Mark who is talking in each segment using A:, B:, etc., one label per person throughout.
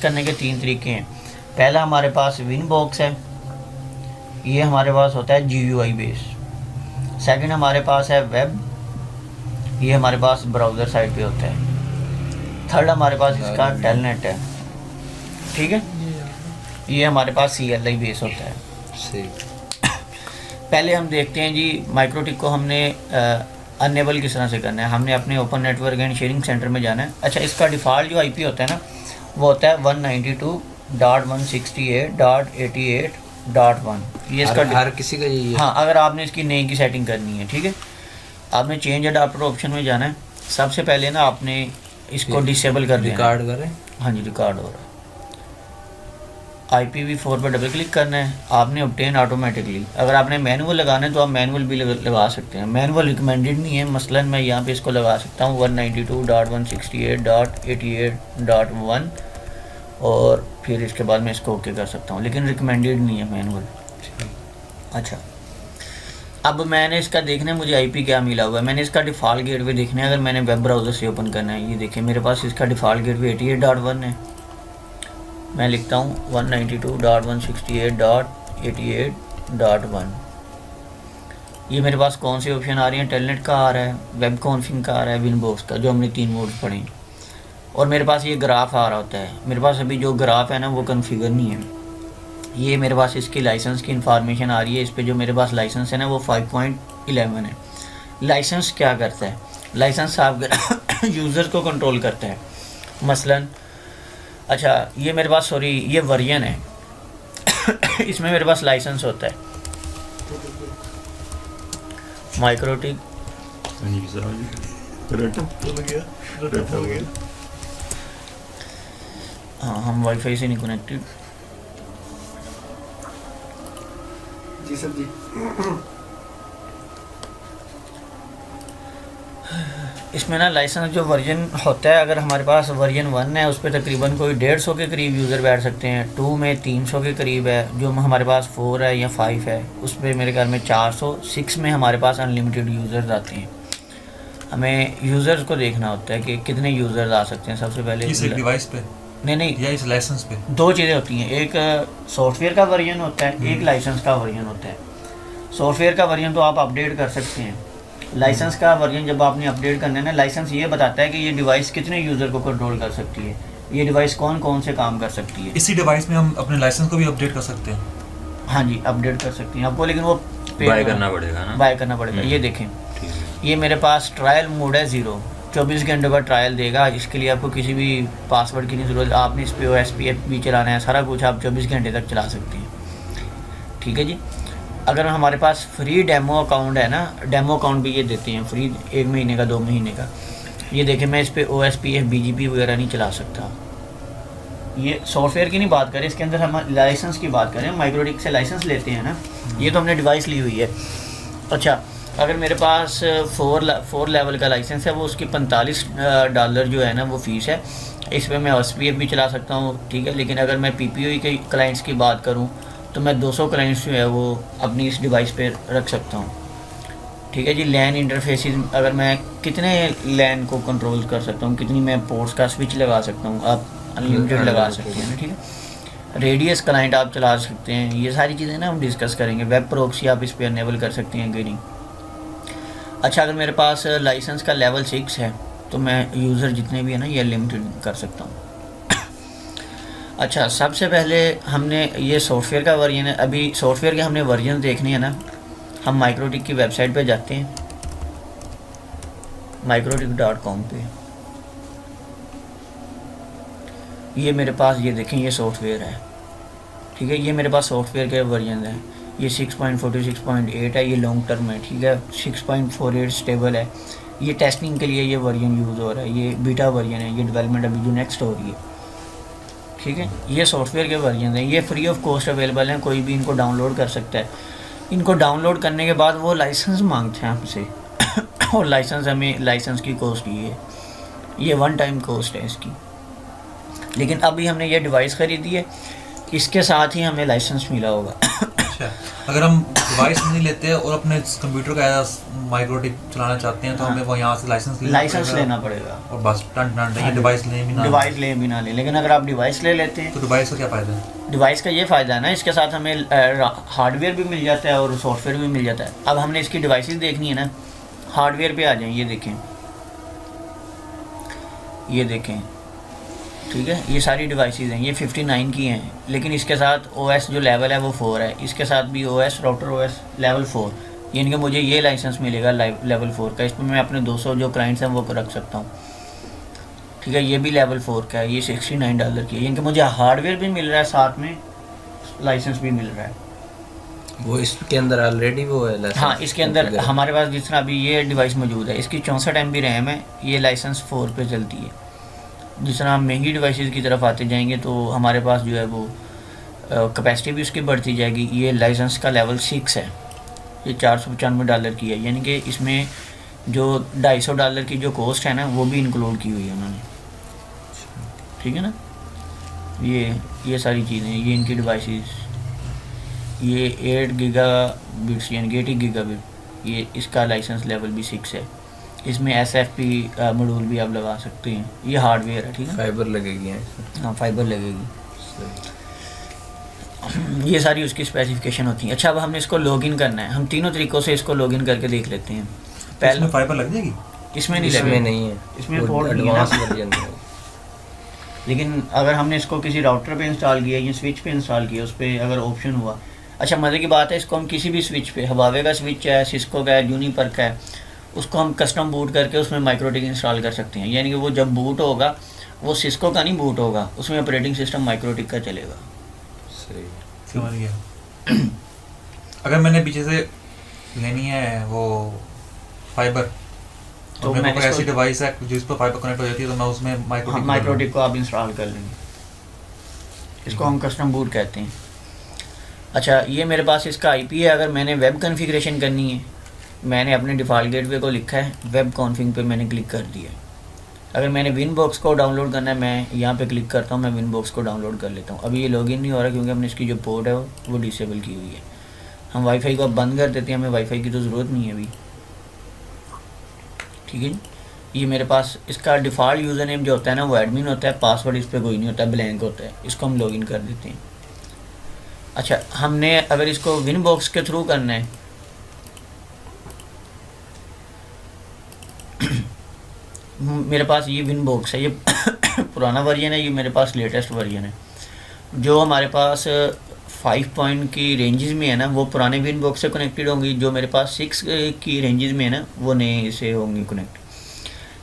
A: करने के 3 तरीके हैं। पहला हमारे पास विनबॉक्स है, ये हमारे पास होता है GUI बेस। सेकंड हमारे पास है वेब, ये हमारे पास ब्राउज़र साइट पे होता है। थर्ड हमारे पास इसका टेलनेट है, ठीक है, ये हमारे पास CLI बेस होता है। पहले हम देखते हैं जी माइक्रोटिक को हमने अनेबल किस तरह से करना है। हमने अपने open network and sharing centre में जाना है। अच्छा, इसका डिफ़ॉल्ट जो IP होता है ना वो होता है 192.168.88.1। ये इसका
B: हर किसी का यही है।
A: हाँ, अगर आपने इसकी नई की सेटिंग करनी है, ठीक है, आपने चेंज अडाप्टर ऑप्शन में जाना है। सबसे पहले ना आपने इसको डिसेबल कर देना।
B: रिकॉर्ड करें?
A: हाँ जी, रिकॉर्ड हो रहा है। IPv4 पर डबल क्लिक करना है। आपने ऑब्टेन ऑटोमेटिकली, अगर आपने मैनुअल लगाना है तो आप मैनुअल भी लगा सकते हैं। मैनुअल रिकमेंडेड नहीं है। मसलन मैं यहाँ पे इसको लगा सकता हूँ 192.168.88.1 और फिर इसके बाद मैं इसको ओके कर सकता हूँ, लेकिन रिकमेंडेड नहीं है मैनुअल। अच्छा, अब मैंने इसका देखना है मुझे IP क्या मिला हुआ है। मैंने इसका डिफ़ॉल्ट गेटवे देखना है। अगर मैंने वेब ब्राउज़र से ओपन करना है, ये देखिए मेरे पास इसका डिफ़ॉल्ट गेटवे 88.1 है। मैं लिखता हूँ 192.168.88.1। ये मेरे पास कौन से ऑप्शन आ रहे हैं? टेलनेट का आ रहा है, वेब कॉन्फिग का आ रहा है, विनबॉक्स का, जो हमने 3 मोड्स पढ़े हैं। और मेरे पास ये ग्राफ आ रहा होता है। मेरे पास अभी जो ग्राफ है ना वो कॉन्फ़िगर नहीं है। ये मेरे पास इसकी लाइसेंस की इंफॉर्मेशन आ रही है। इस पे जो मेरे पास लाइसेंस है ना वो 5.11 है। लाइसेंस क्या करता है? लाइसेंस आपके यूज़र को कंट्रोल करता है। मसलन अच्छा, ये मेरे पास ये वर्जन है इसमें मेरे पास लाइसेंस होता है माइक्रोटिक। हाँ, हम वाईफाई से नहीं कनेक्टेड
C: जी सर जी।
A: इसमें ना लाइसेंस जो वर्जन होता है, अगर हमारे पास वर्जन 1 है उस पर तकरीबन कोई 150 के करीब यूज़र बैठ सकते हैं। 2 में 300 के करीब है। जो हमारे पास 4 है या 5 है उस पर मेरे ख्याल में 400। 6 में हमारे पास अनलिमिटेड यूज़र्स आते हैं। हमें यूज़र्स को देखना होता है कि कितने यूज़र्स आ सकते हैं। सबसे पहले
D: इस डिवाइस पे
A: नहीं
D: या इस लाइसेंस पे
A: 2 चीज़ें होती हैं। एक सॉफ्टवेयर का वर्जन होता है, एक लाइसेंस का वर्जन होता है। सॉफ्टवेयर का वर्जन तो आप अपडेट कर सकते हैं। लाइसेंस का वर्जन जब आपने अपडेट करना है ना, लाइसेंस ये बताता है कि ये डिवाइस कितने यूज़र को कंट्रोल कर सकती है, ये डिवाइस कौन कौन से काम कर सकती है।
D: इसी डिवाइस में हम अपने लाइसेंस को भी अपडेट कर सकते हैं?
A: हाँ जी, अपडेट कर सकती हैं आपको, लेकिन वो
B: बाय करना पड़ेगा ना।
A: बाय करना पड़ेगा। ये देखें, ये मेरे पास ट्रायल मोड है 0, 24 घंटे का ट्रायल देगा। इसके लिए आपको किसी भी पासवर्ड की नहीं ज़रूरत। आपने इस पर OSPF भी चलाना है, सारा कुछ आप 24 घंटे तक चला सकते हैं, ठीक है जी। अगर हमारे पास फ्री डेमो अकाउंट है ना, डेमो अकाउंट भी ये देते हैं फ्री, 1 महीने का, 2 महीने का। ये देखें, मैं इस पर OSPF BGP वगैरह नहीं चला सकता। ये सॉफ्टवेयर की नहीं बात करें, इसके अंदर हम लाइसेंस की बात करें। माइक्रोटिक से लाइसेंस लेते हैं ना, ये तो हमने डिवाइस ली हुई है। अच्छा, अगर मेरे पास 4 लेवल का लाइसेंस है, वो उसकी $45 जो है ना वो फ़ीस है। इस पर मैं OSPF भी चला सकता हूँ, ठीक है। लेकिन अगर मैं PPOE के क्लाइंट्स की बात करूँ तो मैं 200 क्लाइंट्स जो है वो अपनी इस डिवाइस पे रख सकता हूँ, ठीक है जी। लैन इंटरफेसेस, अगर मैं कितने लैन को कंट्रोल कर सकता हूँ, कितनी मैं पोर्ट्स का स्विच लगा सकता हूँ, आप अनलिमिटेड लगा सकते हैं ना, ठीक है। रेडियस क्लाइंट आप चला सकते हैं। ये सारी चीज़ें ना हम डिस्कस करेंगे। वेब प्रोक्सी आप इस पर अनेबल कर सकते हैं कि नहीं। अच्छा, अगर मेरे पास लाइसेंस का लेवल 6 है तो मैं यूज़र जितने भी है ना ये अनलिमिटेड कर सकता हूँ। अच्छा, सबसे पहले हमने ये सॉफ्टवेयर का वर्जन है। अभी सॉफ्टवेयर के हमने वर्जन देखने हैं ना, हम माइक्रोटिक की वेबसाइट पे जाते हैं, microtik.com पे। ये मेरे पास, ये देखें, ये सॉफ्टवेयर है, ठीक है। ये मेरे पास सॉफ्टवेयर के वर्जन है। ये 6.46.8 है, ये लॉन्ग टर्म है, ठीक है। 6.48 स्टेबल है। ये टेस्टिंग के लिए ये वर्जन यूज़ हो रहा है। ये बीटा वर्जन है, ये डेवलपमेंट अभी जो नेक्स्ट हो रही है, ठीक है। ये सॉफ्टवेयर के वर्जन हैं, ये फ्री ऑफ कॉस्ट अवेलेबल हैं, कोई भी इनको डाउनलोड कर सकता है। इनको डाउनलोड करने के बाद वो लाइसेंस मांगते हैं हमसे और लाइसेंस की कॉस्ट ये 1 टाइम कॉस्ट है इसकी। लेकिन अभी हमने ये डिवाइस ख़रीदी है, इसके साथ ही हमें लाइसेंस मिला होगा।
D: अच्छा, अगर हम डिवाइस नहीं लेते हैं और अपने कंप्यूटर का एज माइक्रोटिक चलाना चाहते हैं तो हमें वो यहाँ से लाइसेंस
A: लेना पड़ेगा
D: और बस टन डिवाइस ले भी ना
A: ले। लेकिन अगर आप डिवाइस ले लेते हैं
D: तो डिवाइस का क्या फ़ायदा है?
A: डिवाइस का ये फ़ायदा है ना, इसके साथ हमें हार्डवेयर भी मिल जाता है और सॉफ्टवेयर भी मिल जाता है। अब हमने इसकी डिवाइसेस देखनी है ना, हार्डवेयर पे आ जाएं, ये देखें, ठीक है, ये सारी डिवाइसेस हैं, ये 59 की हैं, लेकिन इसके साथ OS जो लेवल है वो 4 है, इसके साथ भी OS राउटर OS लेवल 4, यानी कि मुझे ये लाइसेंस मिलेगा लेवल 4 का। इसमें मैं अपने 200 जो क्लाइंट्स हैं वो रख सकता हूँ, ठीक है। ये भी लेवल 4 का है, ये $69 की है, यानी कि मुझे हार्डवेयर भी मिल रहा है, साथ में लाइसेंस भी मिल रहा है।
B: वो इसके अंदर ऑलरेडी वो है?
A: हाँ, इसके अंदर हमारे पास जिस तरह अभी ये डिवाइस मौजूद है, इसकी 64 MB रैम है, ये लाइसेंस 4 पे चलती है। जिस तरह हम महंगी डिवाइसेस की तरफ आते जाएंगे तो हमारे पास जो है वो कैपेसिटी भी उसकी बढ़ती जाएगी। ये लाइसेंस का लेवल 6 है, ये $495 की है, यानी कि इसमें जो $250 की जो कॉस्ट है ना वो भी इंक्लूड की हुई है उन्होंने, ठीक है ना। ये सारी चीज़ें, ये इनकी डिवाइसेस, ये 8 गीगाबिट्स यानी कि 80 गीगाबिट, ये इसका लाइसेंस लेवल भी 6 है। इसमें SFP मॉड्यूल भी आप लगा सकते हैं, ये हार्डवेयर है, ठीक है।
B: फाइबर लगेगी?
A: हाँ, फाइबर लगेगी। ये सारी उसकी स्पेसिफिकेशन होती है। अच्छा, अब हमने इसको लॉगिन करना है, हम तीनों तरीक़ों से इसको लॉगिन करके देख लेते हैं।
D: पहले फाइबर लग जाएगी?
A: इसमें नहीं है, इसमें पोर्ट एडवांस लग जाता है। लेकिन अगर हमने इसको किसी राउटर पे इंस्टॉल किया या स्विच पे इंस्टॉल किया, उस पर अगर ऑप्शन हुआ, अच्छा मज़े की बात है, इसको हम किसी भी स्विच पे, हवावे का स्विच है, सिस्को का है, जूनिपर का है, उसको हम कस्टम बूट करके उसमें माइक्रोटिक इंस्टॉल कर सकते हैं। यानी कि वो जब बूट होगा वो सिस्को का नहीं बूट होगा, उसमें ऑपरेटिंग सिस्टम माइक्रोटिक का चलेगा।
D: सही, समझ गया। अगर मैंने पीछे से लेनी है वो फाइबर, तो मेरे पास ऐसी डिवाइस है जिस पर फाइबर कनेक्ट हो जाती है, तो मैं उसमें माइक्रोटिक
A: को आप इंस्टॉल कर लेंगे, इसको हम कस्टम बूट कहते हैं। अच्छा, ये मेरे पास इसका IP है। अगर मैंने वेब कॉन्फ़िगरेशन करनी है, मैंने अपने डिफ़ॉल्ट गेटवे को लिखा है, वेब कॉन्फ़िग पे मैंने क्लिक कर दिया। अगर मैंने विनबॉक्स को डाउनलोड करना है, मैं यहाँ पे क्लिक करता हूँ, मैं विनबॉक्स को डाउनलोड कर लेता हूँ। अभी ये लॉगिन नहीं हो रहा क्योंकि हमने इसकी जो पोर्ट है वो डिसेबल की हुई है। हम वाईफाई को अब बंद कर देते हैं, हमें वाईफाई की तो ज़रूरत नहीं है अभी, ठीक है जी। ये मेरे पास इसका डिफ़ॉल्ट यूज़र नेम जो होता है ना वो एडमिन होता है, पासवर्ड इस पर कोई नहीं होता, ब्लैंक होता है। इसको हम लॉगिन कर देते हैं। अच्छा, हमने अगर इसको विनबॉक्स के थ्रू करना है, मेरे पास ये विनबॉक्स है, ये पुराना वर्जन है, ये मेरे पास लेटेस्ट वर्जन है। जो हमारे पास 5 पॉइंट की रेंजेस में है ना वो पुराने विनबॉक्स से कनेक्टेड होंगी, जो मेरे पास 6 की रेंजेस में है ना वो नए से होंगी कनेक्ट।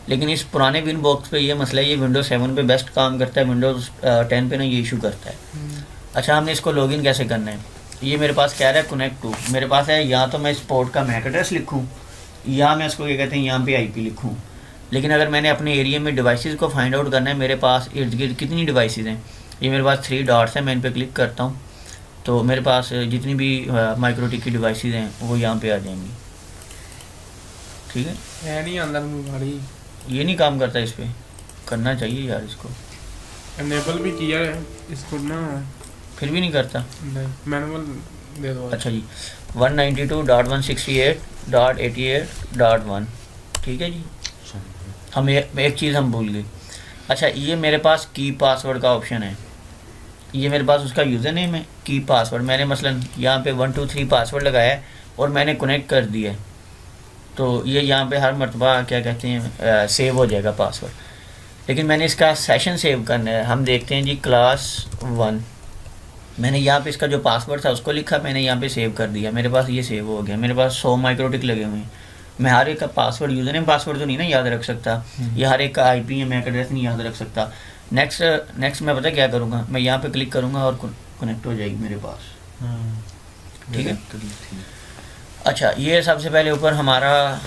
A: लेकिन इस पुराने विनबॉक्स पे ये मसला है, ये विंडोज 7 पे बेस्ट काम करता है, विंडोज़ 10 पे ना ये इशू करता है। अच्छा, हमने इसको लॉगिन कैसे करना है? ये मेरे पास कह रहा है कनेक्ट टू, मेरे पास है या तो मैं इस पोर्ट का मैक एड्रेस लिखूँ या मैं इसको क्या कहते हैं यहाँ पे IP लिखूँ। लेकिन अगर मैंने अपने एरिया में डिवाइसेस को फाइंड आउट करना है, मेरे पास इर्द गिर्द कितनी डिवाइसेस हैं, ये मेरे पास 3 डॉट्स हैं, मैं इन पर क्लिक करता हूँ तो मेरे पास जितनी भी माइक्रोटिक की डिवाइसेस हैं वो यहाँ पे आ जाएंगी, ठीक है।
C: नहीं अंदर भारी
A: ये नहीं काम करता, इस पर करना चाहिए यार, इसको
C: एनेबल भी किया है इसको ना, फिर
A: भी नहीं करता।
C: मैनुअल दे दो।
A: अच्छा जी, 192.168.88.1, ठीक है जी। हम एक चीज़ हम भूल गए। अच्छा, ये मेरे पास की पासवर्ड का ऑप्शन है, ये मेरे पास उसका यूज़र नेम है, की पासवर्ड मैंने मसलन यहाँ पे 1 2 3 पासवर्ड लगाया है और मैंने कनेक्ट कर दिया है, तो ये यहाँ पे हर मरतबा क्या कहते हैं सेव हो जाएगा पासवर्ड। लेकिन मैंने इसका सेशन सेव करना है, हम देखते हैं जी क्लास 1, मैंने यहाँ पे इसका जो पासवर्ड था उसको लिखा, मैंने यहाँ पे सेव कर दिया, मेरे पास ये सेव हो गया। मेरे पास 100 माइक्रोटिक लगे हुए हैं, मैं हर एक का पासवर्ड यूज़र नेम पासवर्ड तो नहीं ना याद रख सकता, या हर एक का IP या मैक एड्रेस नहीं याद रख सकता। नेक्स्ट मैं पता क्या करूँगा, मैं यहाँ पे क्लिक करूँगा और कनेक्ट हो जाएगी मेरे पास, ठीक है। अच्छा, ये सबसे पहले ऊपर हमारा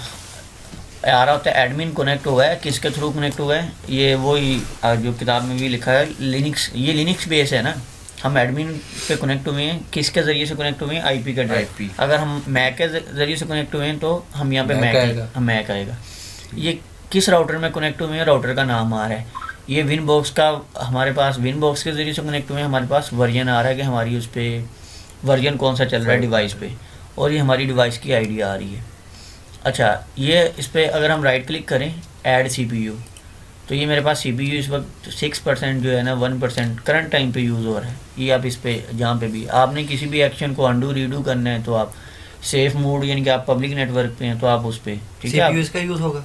A: आ रहा होता है एडमिन कनेक्ट हुआ है, किसके थ्रू कनेक्ट हुआ है, ये वही जो किताब में भी लिखा है लिनक्स, ये लिनक्स बेस है ना, हम एडमिन पे कनेक्ट हुए हैं, किसके ज़रिए से कनेक्ट हुए हैं, IP का ड्राइव। अगर हम मैक के ज़रिए से कनेक्ट हुए हैं तो हम यहाँ पे मैक आएगा। ये किस राउटर में कनेक्ट हुए हैं, राउटर का नाम आ रहा है। ये विनबॉक्स का, हमारे पास विनबॉक्स के ज़रिए से कनेक्ट हुए हैं, हमारे पास वर्जन आ रहा है कि हमारी उस पर वर्जन कौन सा चल रहा है डिवाइस पे, और ये हमारी डिवाइस की आईडी आ रही है। अच्छा, ये इस पर अगर हम राइट क्लिक करें ऐड CPU, तो ये मेरे पास CPU इस वक्त 6% जो है ना 1% करंट टाइम पे यूज़ हो रहा है। ये आप इस पे जहाँ पे भी आपने किसी भी एक्शन को अंडू रीडू करना है तो आप सेफ मोड, यानी कि आप पब्लिक नेटवर्क पे हैं तो आप उस पर, ठीक है,
B: CPU इसका यूज़ होगा,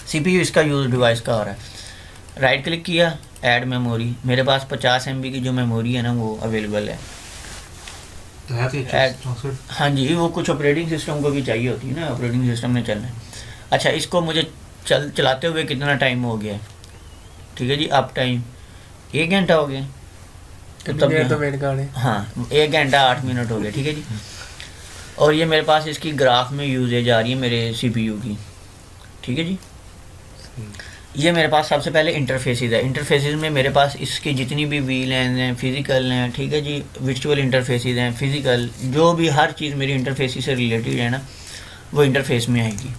A: CPU इसका यूज़ डिवाइस का हो रहा है। राइट क्लिक किया ऐड मेमोरी, मेरे पास 50 MB की जो मेमोरी है ना वो अवेलेबल है।
D: तो है तो
A: ऐड, हाँ जी, वो कुछ ऑपरेटिंग सिस्टम को भी चाहिए होती है ना, ऑपरेटिंग सिस्टम में चलना है। अच्छा, इसको मुझे चलाते हुए कितना टाइम हो गया है, ठीक है जी, अप टाइम 1 घंटा हो गया, तो तब
C: तो वेट कर रहे,
A: हाँ 1 घंटा 8 मिनट हो गया, ठीक है जी। और ये मेरे पास इसकी ग्राफ में यूजेज आ रही है मेरे CPU की, ठीक है जी। ये मेरे पास सबसे पहले इंटरफेसेस है। इंटरफेसेस में मेरे पास इसकी जितनी भी VLANs हैं, फिजिकल हैं, ठीक है जी, वर्चुअल इंटरफेसेस हैं, फिजिकल, जो भी हर चीज़ मेरी इंटरफेस से रिलेटेड है ना वो इंटरफेस में आएगी।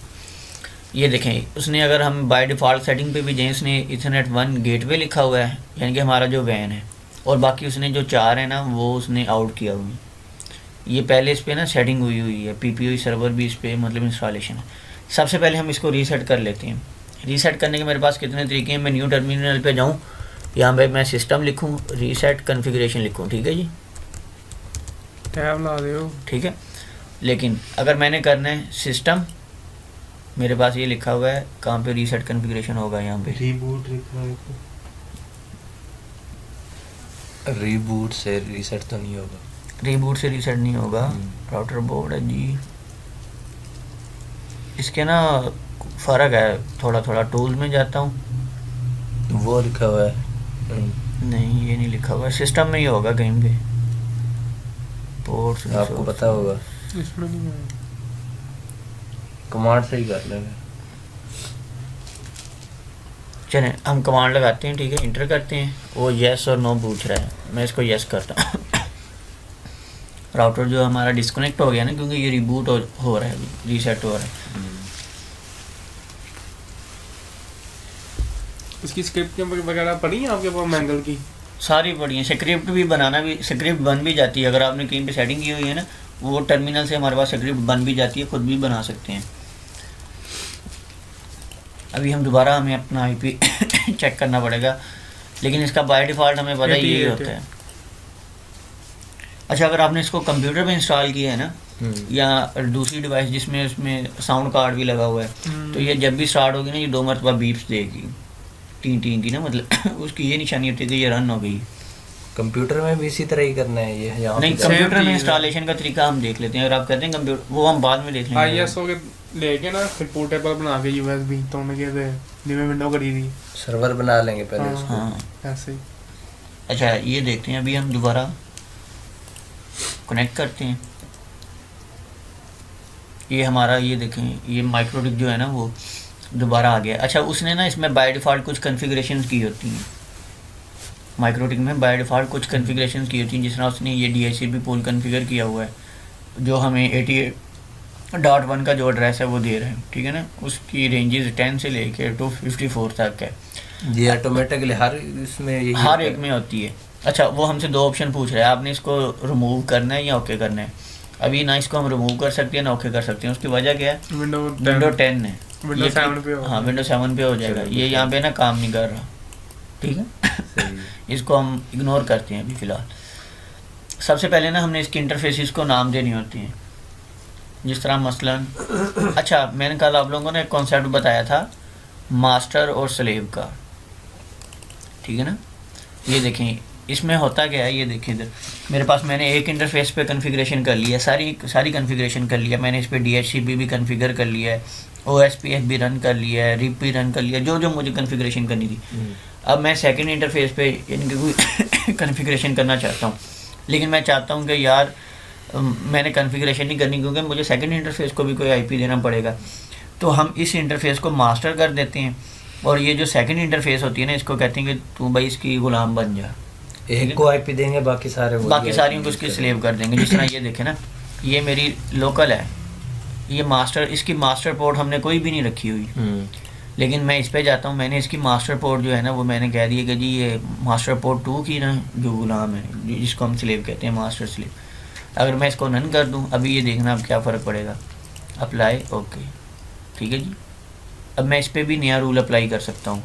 A: ये देखें, उसने अगर हम बाय डिफ़ॉल्ट सेटिंग पे भी जाएँ, उसने Ethernet 1 गेटवे लिखा हुआ है, यानी कि हमारा जो वैन है, और बाकी उसने जो 4 है ना वो उसने आउट किया हुआ है। ये पहले इस पर ना सेटिंग हुई है, PPO सर्वर भी इस पर मतलब इंस्टॉलेशन है। सबसे पहले हम इसको रीसेट कर लेते हैं। रीसेट करने के मेरे पास कितने तरीके हैं, मैं न्यू टर्मिनल पे जाऊँ, यहाँ पे मैं सिस्टम लिखूँ, रीसेट कॉन्फ़िगरेशन लिखूँ, ठीक है जी,
C: टैब ला दो,
A: ठीक है। लेकिन अगर मैंने करना है सिस्टम, मेरे पास ये लिखा हुआ है कहाँ पे रीसेट कॉन्फ़िगरेशन होगा, यहाँ पे
D: रीबूट लिखा है,
B: रीबूट से रीसेट तो नहीं होगा,
A: रीबूट से रीसेट नहीं होगा। राउटर बोर्ड है जी, इसके ना फ़र्क है थोड़ा थोड़ा। टूल में जाता हूँ,
B: वो लिखा हुआ है,
A: नहीं ये नहीं लिखा हुआ है, सिस्टम में ही होगा कहीं पे, पोर्ट्स
B: आपको पता होगा,
C: इसमें नहीं है,
B: कमांड से ही कर लेंगे।
A: चलें हम कमांड लगाते हैं, ठीक है, इंटर करते हैं, वो येस और नो पूछ रहा है, मैं इसको येस करता हूँ। राउटर जो हमारा डिस्कनेक्ट हो गया ना, क्योंकि ये रिबूट हो रहा है, रीसेट हो रहा है।
C: इसकी स्क्रिप्ट वगैरह पढ़ी है आपके पास मैंगल की?
A: सारी पड़ी हैं, स्क्रिप्ट भी बनाना भी, स्क्रिप्ट बन भी जाती है, अगर आपने कहीं पे सेटिंग की हुई है ना, वो टर्मिनल से हमारे पास स्क्रिप्ट बन भी जाती है, खुद भी बना सकते हैं। अभी हम दोबारा हमें अपना IP चेक करना पड़ेगा, लेकिन इसका बाय डिफ़ॉल्ट हमें पता ही यही होता है। अच्छा, अगर आपने इसको कंप्यूटर पे इंस्टॉल किया है ना, या दूसरी डिवाइस जिसमें उसमें साउंड कार्ड भी लगा हुआ है, तो ये जब भी स्टार्ट होगी ना, ये 2 मरतबा बीप्स देगी, टीन टीन की ना, मतलब उसकी ये निशानी होती है कि ये रन हो गई।
B: कंप्यूटर में भी इसी तरह ही करना है ये?
A: नहीं, कंप्यूटर में इंस्टॉलेशन का तरीका हम देख लेते हैं, अगर आप कहते हैं कंप्यूटर, वो हम बाद में देख लेंगे।
C: ISO के लेके ना फिर पोर्टेबल बना के USB, तो मैं कहते जिम्मे विंडो करी थी,
B: सर्वर बना लेंगे पहले उसको।
A: हाँ
C: ऐसे ही।
A: अच्छा, ये देखते हैं, अभी हम दोबारा कनेक्ट करते हैं। ये हमारा, ये देखें, ये माइक्रोटिक जो है ना वो दोबारा आ गया। अच्छा, उसने ना इसमें बाय डिफ़ॉल्ट कुछ कॉन्फ़िगरेशंस की होती हैं, माइक्रोटिक में बाय डिफ़ॉल्ट कुछ कॉन्फ़िगरेशंस की होती हैं, जिस तरह उसने ये DHCP पूल कॉन्फ़िगर किया हुआ है, जो हमें 88.1 का जो एड्रेस है वो दे रहे हैं, ठीक है ना, उसकी रेंजेस 10 से लेके 254 तक है।
B: ये ऑटोमेटिकली हर इसमें यही
A: हर एक में होती है। अच्छा, वो हमसे 2 ऑप्शन पूछ रहा है, आपने इसको रिमूव करना है या ओके करना है। अभी ना इसको हम रिमूव कर सकते हैं ना ओके कर सकते हैं, उसकी वजह क्या है,
C: विंडो
A: 10 है,
C: विंडो 7 पे
A: हाँ विंडो 7 पे हो जाएगा, ये यहाँ पे ना काम नहीं कर रहा, ठीक है। इसको हम इग्नोर करते हैं अभी फ़िलहाल। सबसे पहले ना हमने इसके इंटरफेसेस को नाम देनी होती हैं, जिस तरह मसलन, अच्छा मैंने कल आप लोगों को ना एक कॉन्सेप्ट बताया था मास्टर और स्लेव का, ठीक है ना। ये देखें इसमें होता क्या है, ये देखिए इधर मेरे पास मैंने एक इंटरफेस पे कॉन्फ़िगरेशन कर लिया, सारी कॉन्फ़िगरेशन कर लिया मैंने, इस पर DHCP भी कॉन्फ़िगर कर लिया है, OSPF भी रन कर लिया है, RIP भी रन कर लिया, जो जो मुझे कॉन्फ़िगरेशन करनी थी। अब मैं सेकंड इंटरफेस पे यानी कि कोई कॉन्फ़िगरेशन करना चाहता हूँ, लेकिन मैं चाहता हूँ कि यार मैंने कॉन्फ़िगरेशन नहीं करनी, क्योंकि मुझे सेकंड इंटरफेस को भी कोई IP देना पड़ेगा। तो हम इस इंटरफेस को मास्टर कर देते हैं, और ये जो सेकंड इंटरफेस होती है ना, इसको कहते हैं कि तू भाई इसकी गुलाम बन जा।
B: एक को IP देंगे, बाकी
A: सारी को उसकी स्लेव कर देंगे। जिस तरह ये देखें ना, ये मेरी लोकल है, ये मास्टर, इसकी मास्टर पोर्ट हमने कोई भी नहीं रखी हुई, लेकिन मैं इस पे जाता हूँ, मैंने इसकी मास्टर पोर्ट जो है ना वो मैंने कह दिया कि जी ये मास्टर पोर्ट 2 की ना जो गुलाम है, जिसको हम स्लेव कहते हैं, मास्टर स्लेव। अगर मैं इसको नन कर दूं, अभी ये देखना अब क्या फ़र्क पड़ेगा। अप्लाई, ओके, ठीक है जी। अब मैं इस पर भी नया रूल अप्लाई कर सकता हूँ।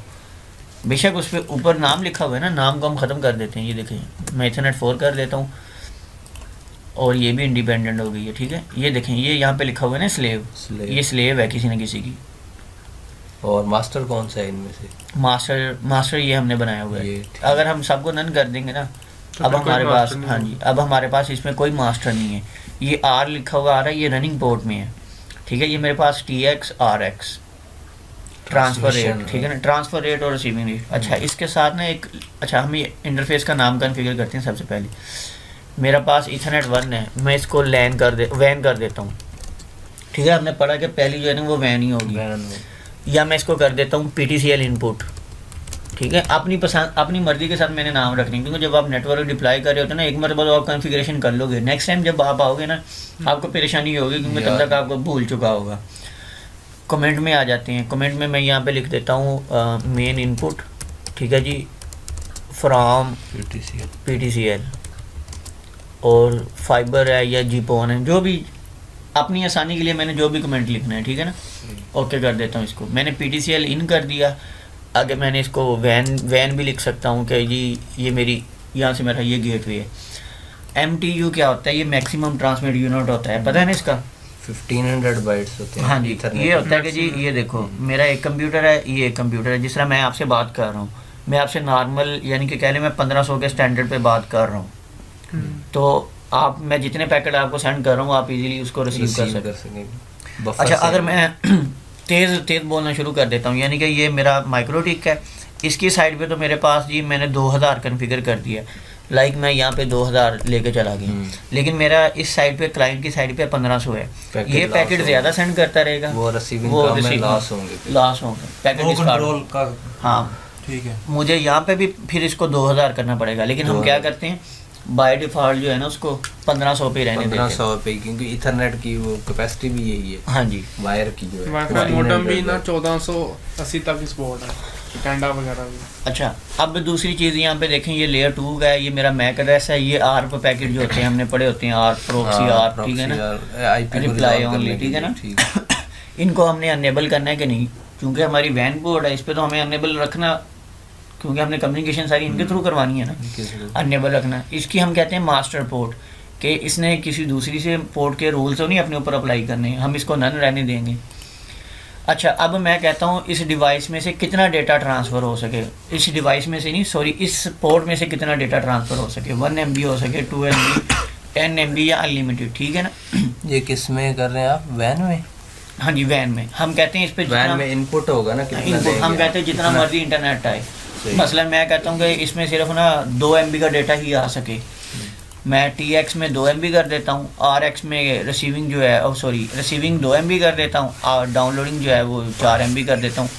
A: बेशक उस पर ऊपर नाम लिखा हुआ है ना, नाम को हम ख़त्म कर देते हैं। ये देखें मैं इथरनेट 4 कर देता हूँ और ये भी इंडिपेंडेंट हो गई है, ठीक है। ये देखें ये यहाँ पे लिखा हुआ है ना स्लेव, ये स्लेव है किसी न किसी की।
B: और मास्टर कौन सा है इनमें से?
A: मास्टर ये हमने बनाया हुआ है। अगर हम सबको नन कर देंगे ना,
C: तो
A: अब हमारे पास,
C: नहीं
A: हाँ जी, अब हमारे पास इसमें कोई मास्टर नहीं है। ये आर लिखा हुआ आ रहा है, ये रनिंग पोर्ट में है, ठीक है। ये मेरे पास TX RX ट्रांसफ़र रेट, ठीक है ना, ट्रांसफ़र रेट और रिसीविंग रेट। अच्छा इसके साथ ना एक, अच्छा हम ये इंटरफेस का नाम कन्फिगर करते हैं। सबसे पहले मेरा पास इथरनेट 1 है, मैं इसको वैन कर देता हूँ, ठीक है। हमने पढ़ा कि पहली जो है ना वो वैन ही होगी। या मैं इसको कर देता हूँ PTCL इनपुट, ठीक है। अपनी पसंद अपनी मर्ज़ी के साथ मैंने नाम रखने, क्योंकि जब आप नेटवर्क डिप्लॉय कर रहे होते हैं ना, एक मरतबा तो आप कॉन्फ़िगरेशन कर लोगे, नेक्स्ट टाइम जब आप आओगे ना आपको परेशानी होगी, क्योंकि तब तक आपको भूल चुका होगा। कमेंट में आ जाते हैं, कमेंट में मैं यहाँ पे लिख देता हूँ मेन इनपुट, ठीक है जी, फ्रॉम PTCL और फाइबर है या जीपोन है, जो भी अपनी आसानी के लिए मैंने जो भी कमेंट लिखना है, ठीक है ना। ओके कर देता हूँ इसको। मैंने PTCL इन कर दिया। आगे मैंने इसको वैन भी लिख सकता हूँ कि जी ये मेरी यहाँ से मेरा ये गेटवे है। MTU क्या होता है? ये मैक्सिमम ट्रांसमिट यूनिट होता है, पता है ना इसका?
B: 1500 बाइट्स होते हैं।
A: हाँ जी, ये होता है कि जी ये देखो मेरा एक कंप्यूटर है, ये एक कंप्यूटर है। जिस तरह मैं आपसे बात कर रहा हूँ, मैं आपसे नॉर्मल यानी कि कह लें मैं 1500 के स्टैंडर्ड पे बात कर रहा हूँ, तो आप मैं जितने पैकेट आपको सेंड कर रहा हूँ आप इजीली उसको रिसीव कर सकें। अच्छा अगर मैं तेज़ बोलना शुरू कर देता हूँ, यानी कि ये मेरा माइक्रोटिक है, इसकी साइड पे तो मेरे पास जी मैंने 2000 कन्फिगर कर दिया, लाइक मैं यहाँ पे 2000 लेके चला गया, लेकिन मेरा इस साइड पे क्लाइंट की साइड पे 1500 है। ये पैकेट ज़्यादा सेंड करता रहेगा, वो रिसीविंग लॉस होंगे पैकेट कंट्रोल का। हाँ
D: ठीक है,
A: मुझे यहाँ पे भी फिर इसको 2000 करना पड़ेगा, लेकिन हम क्या करते हैं बाय डिफ़ॉल्ट जो है ना उसको 1500 पे रहने देते हैं।
B: 1500 पे, क्योंकि इथरनेट की वो कैपेसिटी भी यही है।
A: हाँ जी,
B: वायर की जो है
C: वाईफाई मोडेम भी ना 1480 तक सपोर्ट है, कैंडा वगैरह भी।
A: अच्छा अब दूसरी चीज़ यहाँ पे देखें, ये लेयर 2 का है, ये मेरा मैक एड्रेस है, ये ARP पैकेट जो होते हैं हमने पढ़े होते हैं, ARP प्रॉक्सी ARP, ठीक है ना, रिप्लाई ओनली, ठीक है ना। इनको हमने अनेबल करना है कि नहीं, क्योंकि हमारी वैन बोर्ड है, इस पर तो हमें अनेबल रखना, क्योंकि हमने कम्युनिकेशन सारी इनके थ्रू करवानी है ना, अनेबल रखना। इसकी हम कहते हैं मास्टर पोर्ट, कि इसने किसी दूसरी से पोर्ट के रूल्स तो नहीं अपने ऊपर अप्लाई करने, हम इसको नन रहने देंगे। अच्छा अब मैं कहता हूँ इस डिवाइस में से कितना डेटा ट्रांसफ़र हो सके, इस डिवाइस में से नहीं सॉरी इस पोर्ट में से कितना डेटा ट्रांसफ़र हो सके, 1 MB हो सके, 2 MB, 10 MB या अनलिमिटेड, ठीक है ना।
B: ये किस में कर रहे हैं आप? वैन में?
A: हाँ जी वैन में। हम कहते हैं इस पे
B: वैन में इनपुट होगा ना, कितना
A: हम कहते हैं जितना मर्जी इंटरनेट आए। मसलन मैं कहता हूँ कि इसमें सिर्फ ना 2 MB का डेटा ही आ सके, मैं TX में 2 MB कर देता हूँ, RX में रिसीविंग जो है रिसीविंग 2 MB कर देता हूँ और डाउनलोडिंग जो है वो 4 MB कर देता हूँ।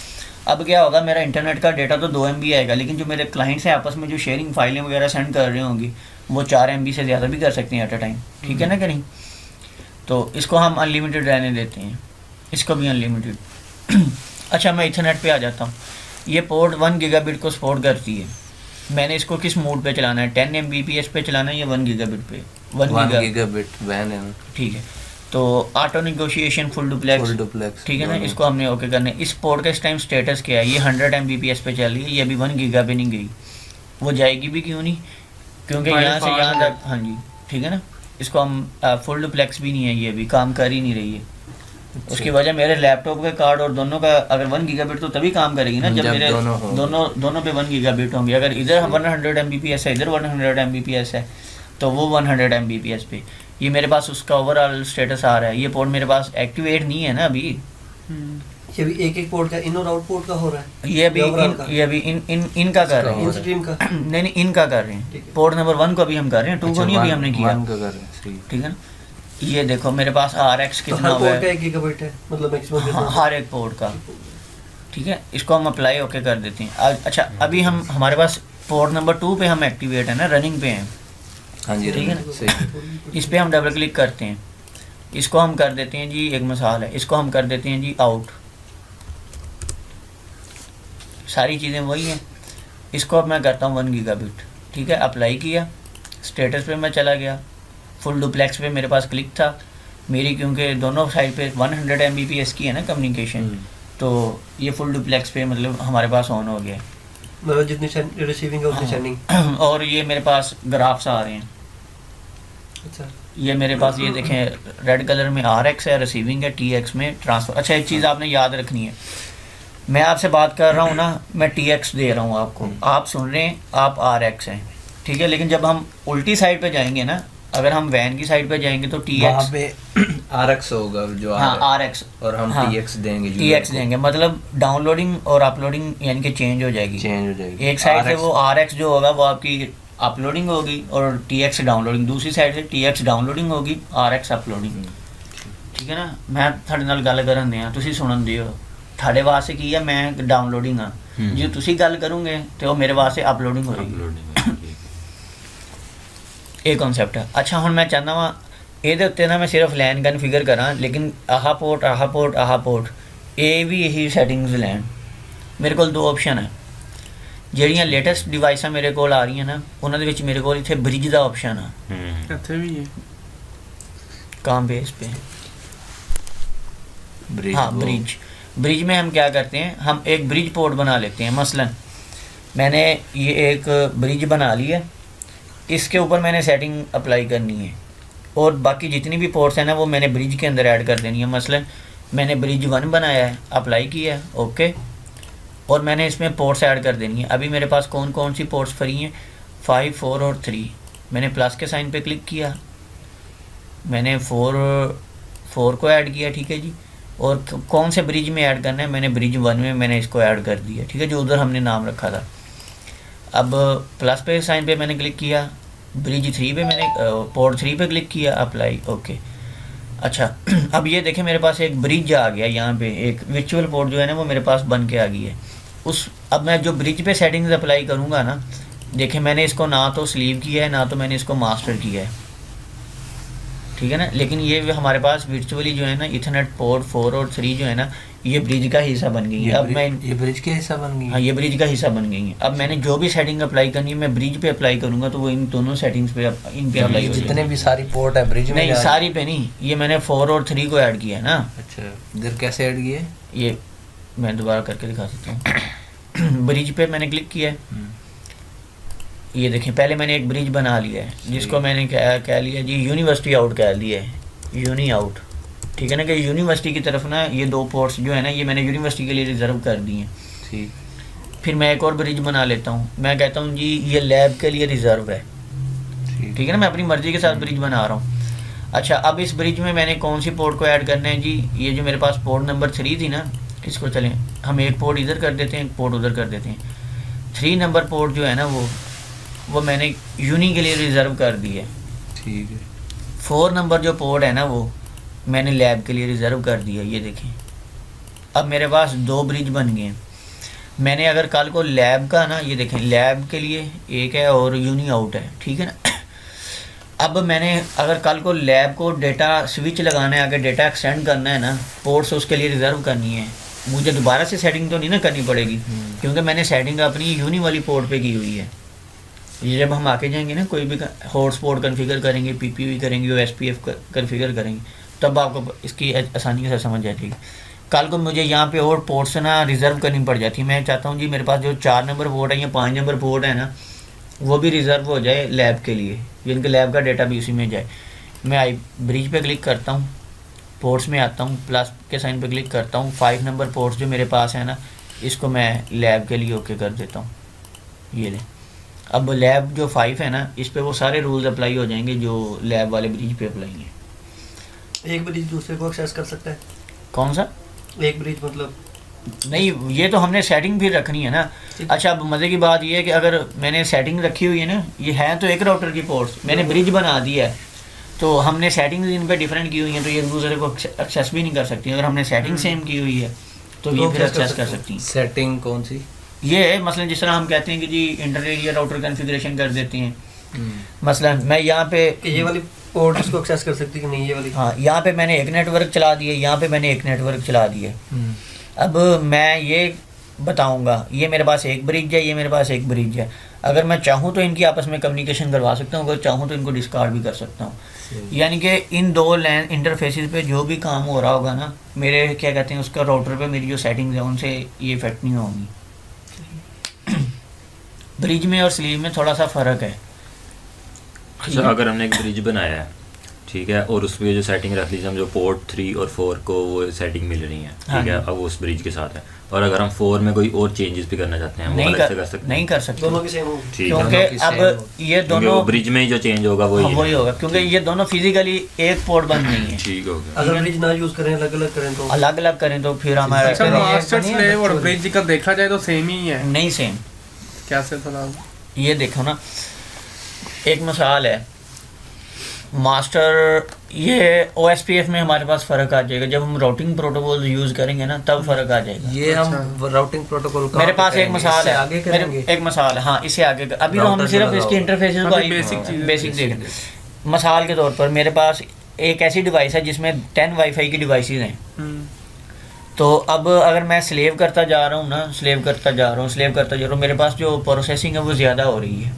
A: अब क्या होगा, मेरा इंटरनेट का डेटा तो 2 MB आएगा, लेकिन जो मेरे क्लाइंट्स हैं आपस में जो शेयरिंग फाइलें वगैरह सेंड कर रहे होंगी वो 4 MB से ज़्यादा भी कर सकते हैं एट अ टाइम, ठीक है ना कि नहीं। तो इसको हम अनलिमिटेड रहने देते हैं, इसको भी अनलिमिटेड। अच्छा मैं इथरनेट पे आ जाता हूँ। ये पोर्ट 1 गीगाबिट को सपोर्ट करती है। मैंने इसको किस मोड पे चलाना है, 10 Mbps पे चलाना है या 1 गीगाबिट पे? 1
B: गीगाबिट वैन है, ठीक है।
A: तो ऑटो नेगोशिएशन फुल डुप्लेक्स, ठीक है ना, इसको हमने ओके करना है। इस पोर्ट का इस टाइम स्टेटस क्या है? ये 100 Mbps पे चल रही है, ये अभी 1 गीगा पे नहीं गई, वो जाएगी भी क्यों नहीं, क्योंकि यहाँ से यहाँ तक, हाँ जी ठीक है ना। इसको हम फुल डुप्लेक्स भी नहीं है, ये अभी काम कर ही नहीं रही है। उसकी वजह मेरे लैपटॉप के कार्ड और दोनों का अगर 1 गीगाबिट तो तभी काम करेगी ना जब मेरे दोनों पे 1 गीगाबिट होंगे। अगर इधर 100 Mbps है, इधर 100 Mbps है, तो वो 100 Mbps पे ये मेरे पास उसका ओवरऑल स्टेटस आ रहा है। ये पोर्ट मेरे पास एक्टिवेट नहीं है ना अभी,
E: ये भी एक पोर्ट का इन और आउट पोर्ट का हो रहा है।
A: ये अभी इनका कर रहे हैं,
E: स्ट्रीम का
A: नहीं इनका कर रहे हैं। पोर्ट नंबर 1 को अभी हम कर रहे हैं, 2 को नहीं अभी हमने किया, ठीक है ना। ये देखो मेरे पास RX कितना हुआ है,
E: 1 गीगाबाइट है मतलब मैक्सिमम
A: हर एक पोर्ट का, ठीक है। इसको हम अप्लाई ओके कर देते हैं। अच्छा अभी हम हमारे पास पोर्ट नंबर 2 पे हम एक्टिवेट है ना, रनिंग पे हैं,
B: हाँ जी
A: ठीक है ना। इस पे हम डबल क्लिक करते हैं, इसको हम कर देते हैं जी, एक मिसाल है, इसको हम कर देते हैं जी आउट, सारी चीज़ें वही हैं। इसको अब मैं करता हूँ 1 गीगाबिट, ठीक है। अप्लाई किया, स्टेटस पे मैं चला गया, फुल डुप्लेक्स पे मेरे पास क्लिक था मेरी, क्योंकि दोनों साइड पे 100 Mbps की है ना कम्युनिकेशन, तो ये फुल डुप्लेक्स पे मतलब हमारे पास ऑन हो गया।
E: मतलब जितनी रिसीविंग है उतनी सेंडिंग।
A: और ये मेरे पास ग्राफ्स आ रहे हैं।
E: अच्छा,
A: ये मेरे पास ये देखें रेड कलर में RX है रिसीविंग है, TX में ट्रांसफ़र। अच्छा एक चीज़ आपने याद रखनी है, मैं आपसे बात कर रहा हूँ ना, मैं TX दे रहा हूँ आपको, आप सुन रहे हैं, आप RX हैं, ठीक है। लेकिन जब हम उल्टी साइड पे जाएंगे ना, अगर हम वैन की साइड पे जाएंगे तो TX
B: पे RX होगा जो
A: हाँ RX,
B: और हम
A: हाँ,
B: TX देंगे,
A: TX देंगे, मतलब डाउनलोडिंग और अपलोडिंग यानी कि चेंज हो जाएगी। एक साइड से वो RX जो होगा वो आपकी अपलोडिंग होगी और TX डाउनलोडिंग, दूसरी साइड से TX डाउनलोडिंग होगी, RX अपलोडिंग, ठीक है ना। मैं ਤੁਹਾਡੇ ਨਾਲ ਗੱਲ ਕਰਨ ਦਿਆਂ, ਤੁਸੀਂ ਸੁਣਨ ਦਿਓ, ਤੁਹਾਡੇ ਵਾਸਤੇ ਕੀ ਹੈ, ਮੈਂ ਡਾਊਨਲੋਡਿੰਗ ਆ, ਜੇ ਤੁਸੀਂ ਗੱਲ ਕਰੋਗੇ ਤੇ ਉਹ ਮੇਰੇ ਵਾਸਤੇ ਅਪਲੋਡਿੰਗ ਹੋਏਗੀ। ਇਹ ਕਨਸੈਪਟ ਹੈ। ਅੱਛਾ ਹੁਣ ਮੈਂ ਚਾਹੁੰਦਾ ਵਾਂ ਇਹਦੇ ਉੱਤੇ ਨਾ ਮੈਂ ਸਿਰਫ ਲੈਨ ਕਨਫਿਗਰ ਕਰਾਂ, ਲੇਕਿਨ ਆਹ ਪੋਰਟ ਇਹ ਵੀ ਇਹੀ ਸੈਟਿੰਗਸ ਲੈਣ। ਮੇਰੇ ਕੋਲ ਦੋ ਆਪਸ਼ਨ ਹੈ, ਜਿਹੜੀਆਂ ਲੇਟੈਸਟ ਡਿਵਾਈਸਾਂ ਮੇਰੇ ਕੋਲ ਆ ਰਹੀਆਂ ਨਾ, ਉਹਨਾਂ ਦੇ ਵਿੱਚ ਮੇਰੇ ਕੋਲ ਇੱਥੇ ਬ੍ਰਿਜ ਦਾ ਆਪਸ਼ਨ ਆ।
C: ਇੱਥੇ ਵੀ ਹੈ
A: काम पे इस पे हाँ ब्रिज में हम क्या करते हैं, हम एक ब्रिज पोर्ट बना लेते हैं। मसलन मैंने ये एक ब्रिज बना लिया, इसके ऊपर मैंने सेटिंग अप्लाई करनी है और बाकी जितनी भी पोर्ट्स हैं ना वो मैंने ब्रिज के अंदर ऐड कर देनी है। मसलन मैंने ब्रिज 1 बनाया है, अप्लाई किया है, ओके, और मैंने इसमें पोर्ट्स ऐड कर देनी है। अभी मेरे पास कौन कौन सी पोर्ट्स फ्री हैं, 5, 4 और 3। मैंने प्लस के साइन पे क्लिक किया, मैंने 4 को ऐड किया, ठीक है जी। और कौन से ब्रिज में ऐड करना है, मैंने ब्रिज 1 में मैंने इसको ऐड कर दिया, ठीक है, जो उधर हमने नाम रखा था। अब प्लस पे साइन पे मैंने क्लिक किया, ब्रिज 3 पे मैंने पोर्ट 3 पे क्लिक किया, अप्लाई, ओके। अच्छा अब ये देखें मेरे पास एक ब्रिज आ गया, यहाँ पे एक वर्चुअल पोर्ट जो है ना वो मेरे पास बन के आ गई है। अब मैं जो ब्रिज पे सेटिंग्स अप्लाई करूँगा ना, देखें मैंने इसको ना तो स्लीव किया है ना तो मैंने इसको मास्टर किया है, ठीक है ना। लेकिन ये हमारे पास वर्चुअली जो है ना इथरनेट पोर्ट 4 और 3 जो है ना ये ब्रिज का हिस्सा बन गई है। अब मैं
B: ये ब्रिज का हिस्सा बन गई है।
A: हाँ ये ब्रिज का हिस्सा बन गई है। अब मैंने जो भी सेटिंग अप्लाई करनी है मैं ब्रिज पे अप्लाई करूँगा तो वो इन दोनों सेटिंग्स पे इन पे अप्लाई हो जाएगी।
B: जितने भी सारी पोर्ट है ब्रिज में
A: नहीं, सारी पे नहीं, ये मैंने 4 और 3 को ऐड किया है ना।
B: अच्छा इधर कैसे ऐड किया है,
A: ये मैं दोबारा करके दिखा सकता हूँ। ब्रिज पे मैंने क्लिक किया है, ये देखें पहले मैंने एक ब्रिज बना लिया है जिसको मैंने कह लिया जी यूनिवर्सिटी आउट कह लिया है, यूनी आउट, ठीक है ना, कि यूनिवर्सिटी की तरफ ना ये 2 पोर्ट्स जो है ना ये मैंने यूनिवर्सिटी के लिए रिजर्व कर दिए हैं।
B: ठीक,
A: फिर मैं एक और ब्रिज बना लेता हूँ, मैं कहता हूँ जी ये लैब के लिए रिजर्व है, ठीक है ना, मैं अपनी मर्ज़ी के साथ ब्रिज बना रहा हूँ। अच्छा अब इस ब्रिज में मैंने कौन सी पोर्ट को ऐड करना है जी, ये जो मेरे पास पोर्ट नंबर 3 थी ना, इसको चलें हम एक पोर्ट इधर कर देते हैं, एक पोर्ट उधर कर देते हैं। 3 नंबर पोर्ट जो है ना वो मैंने यूनी के लिए रिज़र्व कर दी है,
B: ठीक है।
A: 4 नंबर जो पोर्ट है ना वो मैंने लैब के लिए रिज़र्व कर दिया। ये देखें अब मेरे पास 2 ब्रिज बन गए हैं। मैंने अगर कल को लैब का ना, ये देखें लैब के लिए एक है और यूनी आउट है, ठीक है ना। अब मैंने अगर कल को लैब को डेटा स्विच लगाना है, अगर डेटा एक्सटेंड करना है ना, पोर्ट्स उसके लिए रिज़र्व करनी है, मुझे दोबारा से सेटिंग तो नहीं ना करनी पड़ेगी क्योंकि मैंने सेटिंग अपनी यूनी वाली पोर्ट पे की हुई है। ये जब हम आके जाएंगे ना कोई भी हॉटस्पॉट कन्फिगर करेंगे, PPV करेंगे, OSPF कन्फिगर करेंगे, तब आपको इसकी आसानी से समझ जाएगी। कल को मुझे यहाँ पे और पोर्ट्स ना रिज़र्व करनी पड़ जाती है। मैं चाहता हूँ जी मेरे पास जो 4 नंबर पोर्ट है या 5 नंबर पोर्ट है ना वो भी रिज़र्व हो जाए लैब के लिए, जिनके लैब का डेटा भी उसी में जाए। मैं ब्रिज पे क्लिक करता हूँ, पोर्ट्स में आता हूँ, प्लस के साइन पे क्लिक करता हूँ, 5 नंबर पोर्ट्स जो मेरे पास है ना इसको मैं लैब के लिए ओके कर देता हूँ। ये ले अब लैब जो 5 है ना इस पे वो सारे रूल्स अप्लाई हो जाएंगे जो लैब वाले ब्रिज पे अप्लाई हैं।
E: एक ब्रिज दूसरे को एक्सेस कर सकता है?
A: कौन सा
E: एक ब्रिज मतलब
A: नहीं, ये तो हमने सेटिंग फिर रखनी है ना। अच्छा अब मज़े की बात ये है कि अगर मैंने सेटिंग रखी हुई है ना, ये है तो एक राउटर की पोर्ट्स, मैंने ब्रिज बना दिया है तो हमने सेटिंग्स इन पे डिफरेंट की हुई हैं तो ये दूसरे को एक्सेस भी नहीं कर सकती। अगर हमने सेटिंग सेम की हुई है तो ये फिर एक्सेस कर सकती हैं।
B: सेटिंग कौन सी?
A: ये है मसलन जिस तरह हम कहते हैं कि जी इंटर एरिया राउटर कॉन्फ़िगरेशन कर देते हैं। मसलन मैं यहाँ पे
E: ये वाली पोर्ट इसको एक्सेस कर सकती कि नहीं, ये वाली?
A: हाँ, यहाँ पे मैंने एक नेटवर्क चला दिया, यहाँ पे मैंने एक नेटवर्क चला दिया। अब मैं ये बताऊंगा ये मेरे पास एक ब्रिज है, ये मेरे पास एक ब्रिज है। अगर मैं चाहूँ तो इनकी आपस में कम्युनिकेशन करवा सकता हूँ, अगर चाहूँ तो इनको डिस्कार्ड भी कर सकता हूँ। यानी कि इन दो लैन इंटरफेसेस पे जो भी काम हो रहा होगा ना, मेरे क्या कहते हैं उसका राउटर पे मेरी जो सेटिंग्स है उनसे ये इफेक्ट नहीं होंगी। ब्रिज में और स्लीव में थोड़ा सा फ़र्क है।
F: अच्छा, अगर हमने एक ब्रिज बनाया है, ठीक है, और उस पर जो सेटिंग रख लीजिए, हम जो पोर्ट 3 और 4 को वो सेटिंग मिल रही है, ठीक है, अब वो उस ब्रिज के साथ है, और अगर हम 4 में कोई और चेंजेस भी करना चाहते हैं वो अलग से कर सकते हैं?
A: नहीं कर सकते,
E: दोनों की सेम होगी,
F: ठीक है,
A: क्योंकि अब ये दोनों
F: ब्रिज में ही जो चेंज होगा वही
A: होगा, क्योंकि ये दोनों फिजिकली एक पोर्ट बन नहीं है।
F: ठीक हो गया।
E: अगर ब्रिज ना यूज करें, अलग अलग करें तो
A: फिर हमारा
C: अच्छा, मास्टर स्लेव और ब्रिज का देखा जाए तो सेम ही है?
A: नहीं सेम।
C: कैसे? थोड़ा
A: ये देखो ना, एक मिसाल है, मास्टर ये OSPF में हमारे पास फ़र्क आ जाएगा, जब हम राउटिंग प्रोटोकॉल यूज़ करेंगे ना तब फ़र्क आ जाएगा।
E: ये हम राउटिंग प्रोटोकॉल का
A: मेरे पास एक मिसाल है,
E: आगे करेंगे,
A: एक मिसाल है, हाँ इससे आगे अभी तो हम सिर्फ इसकी इंटरफेसेस को बेसिक देख रहे हैं। मिसाल के तौर पर मेरे पास एक ऐसी डिवाइस है जिसमें 10 वाईफाई की डिवाइसेस हैं। तो अब अगर मैं स्लेव करता जा रहा हूँ, मेरे पास जो प्रोसेसिंग है वो ज़्यादा हो रही है,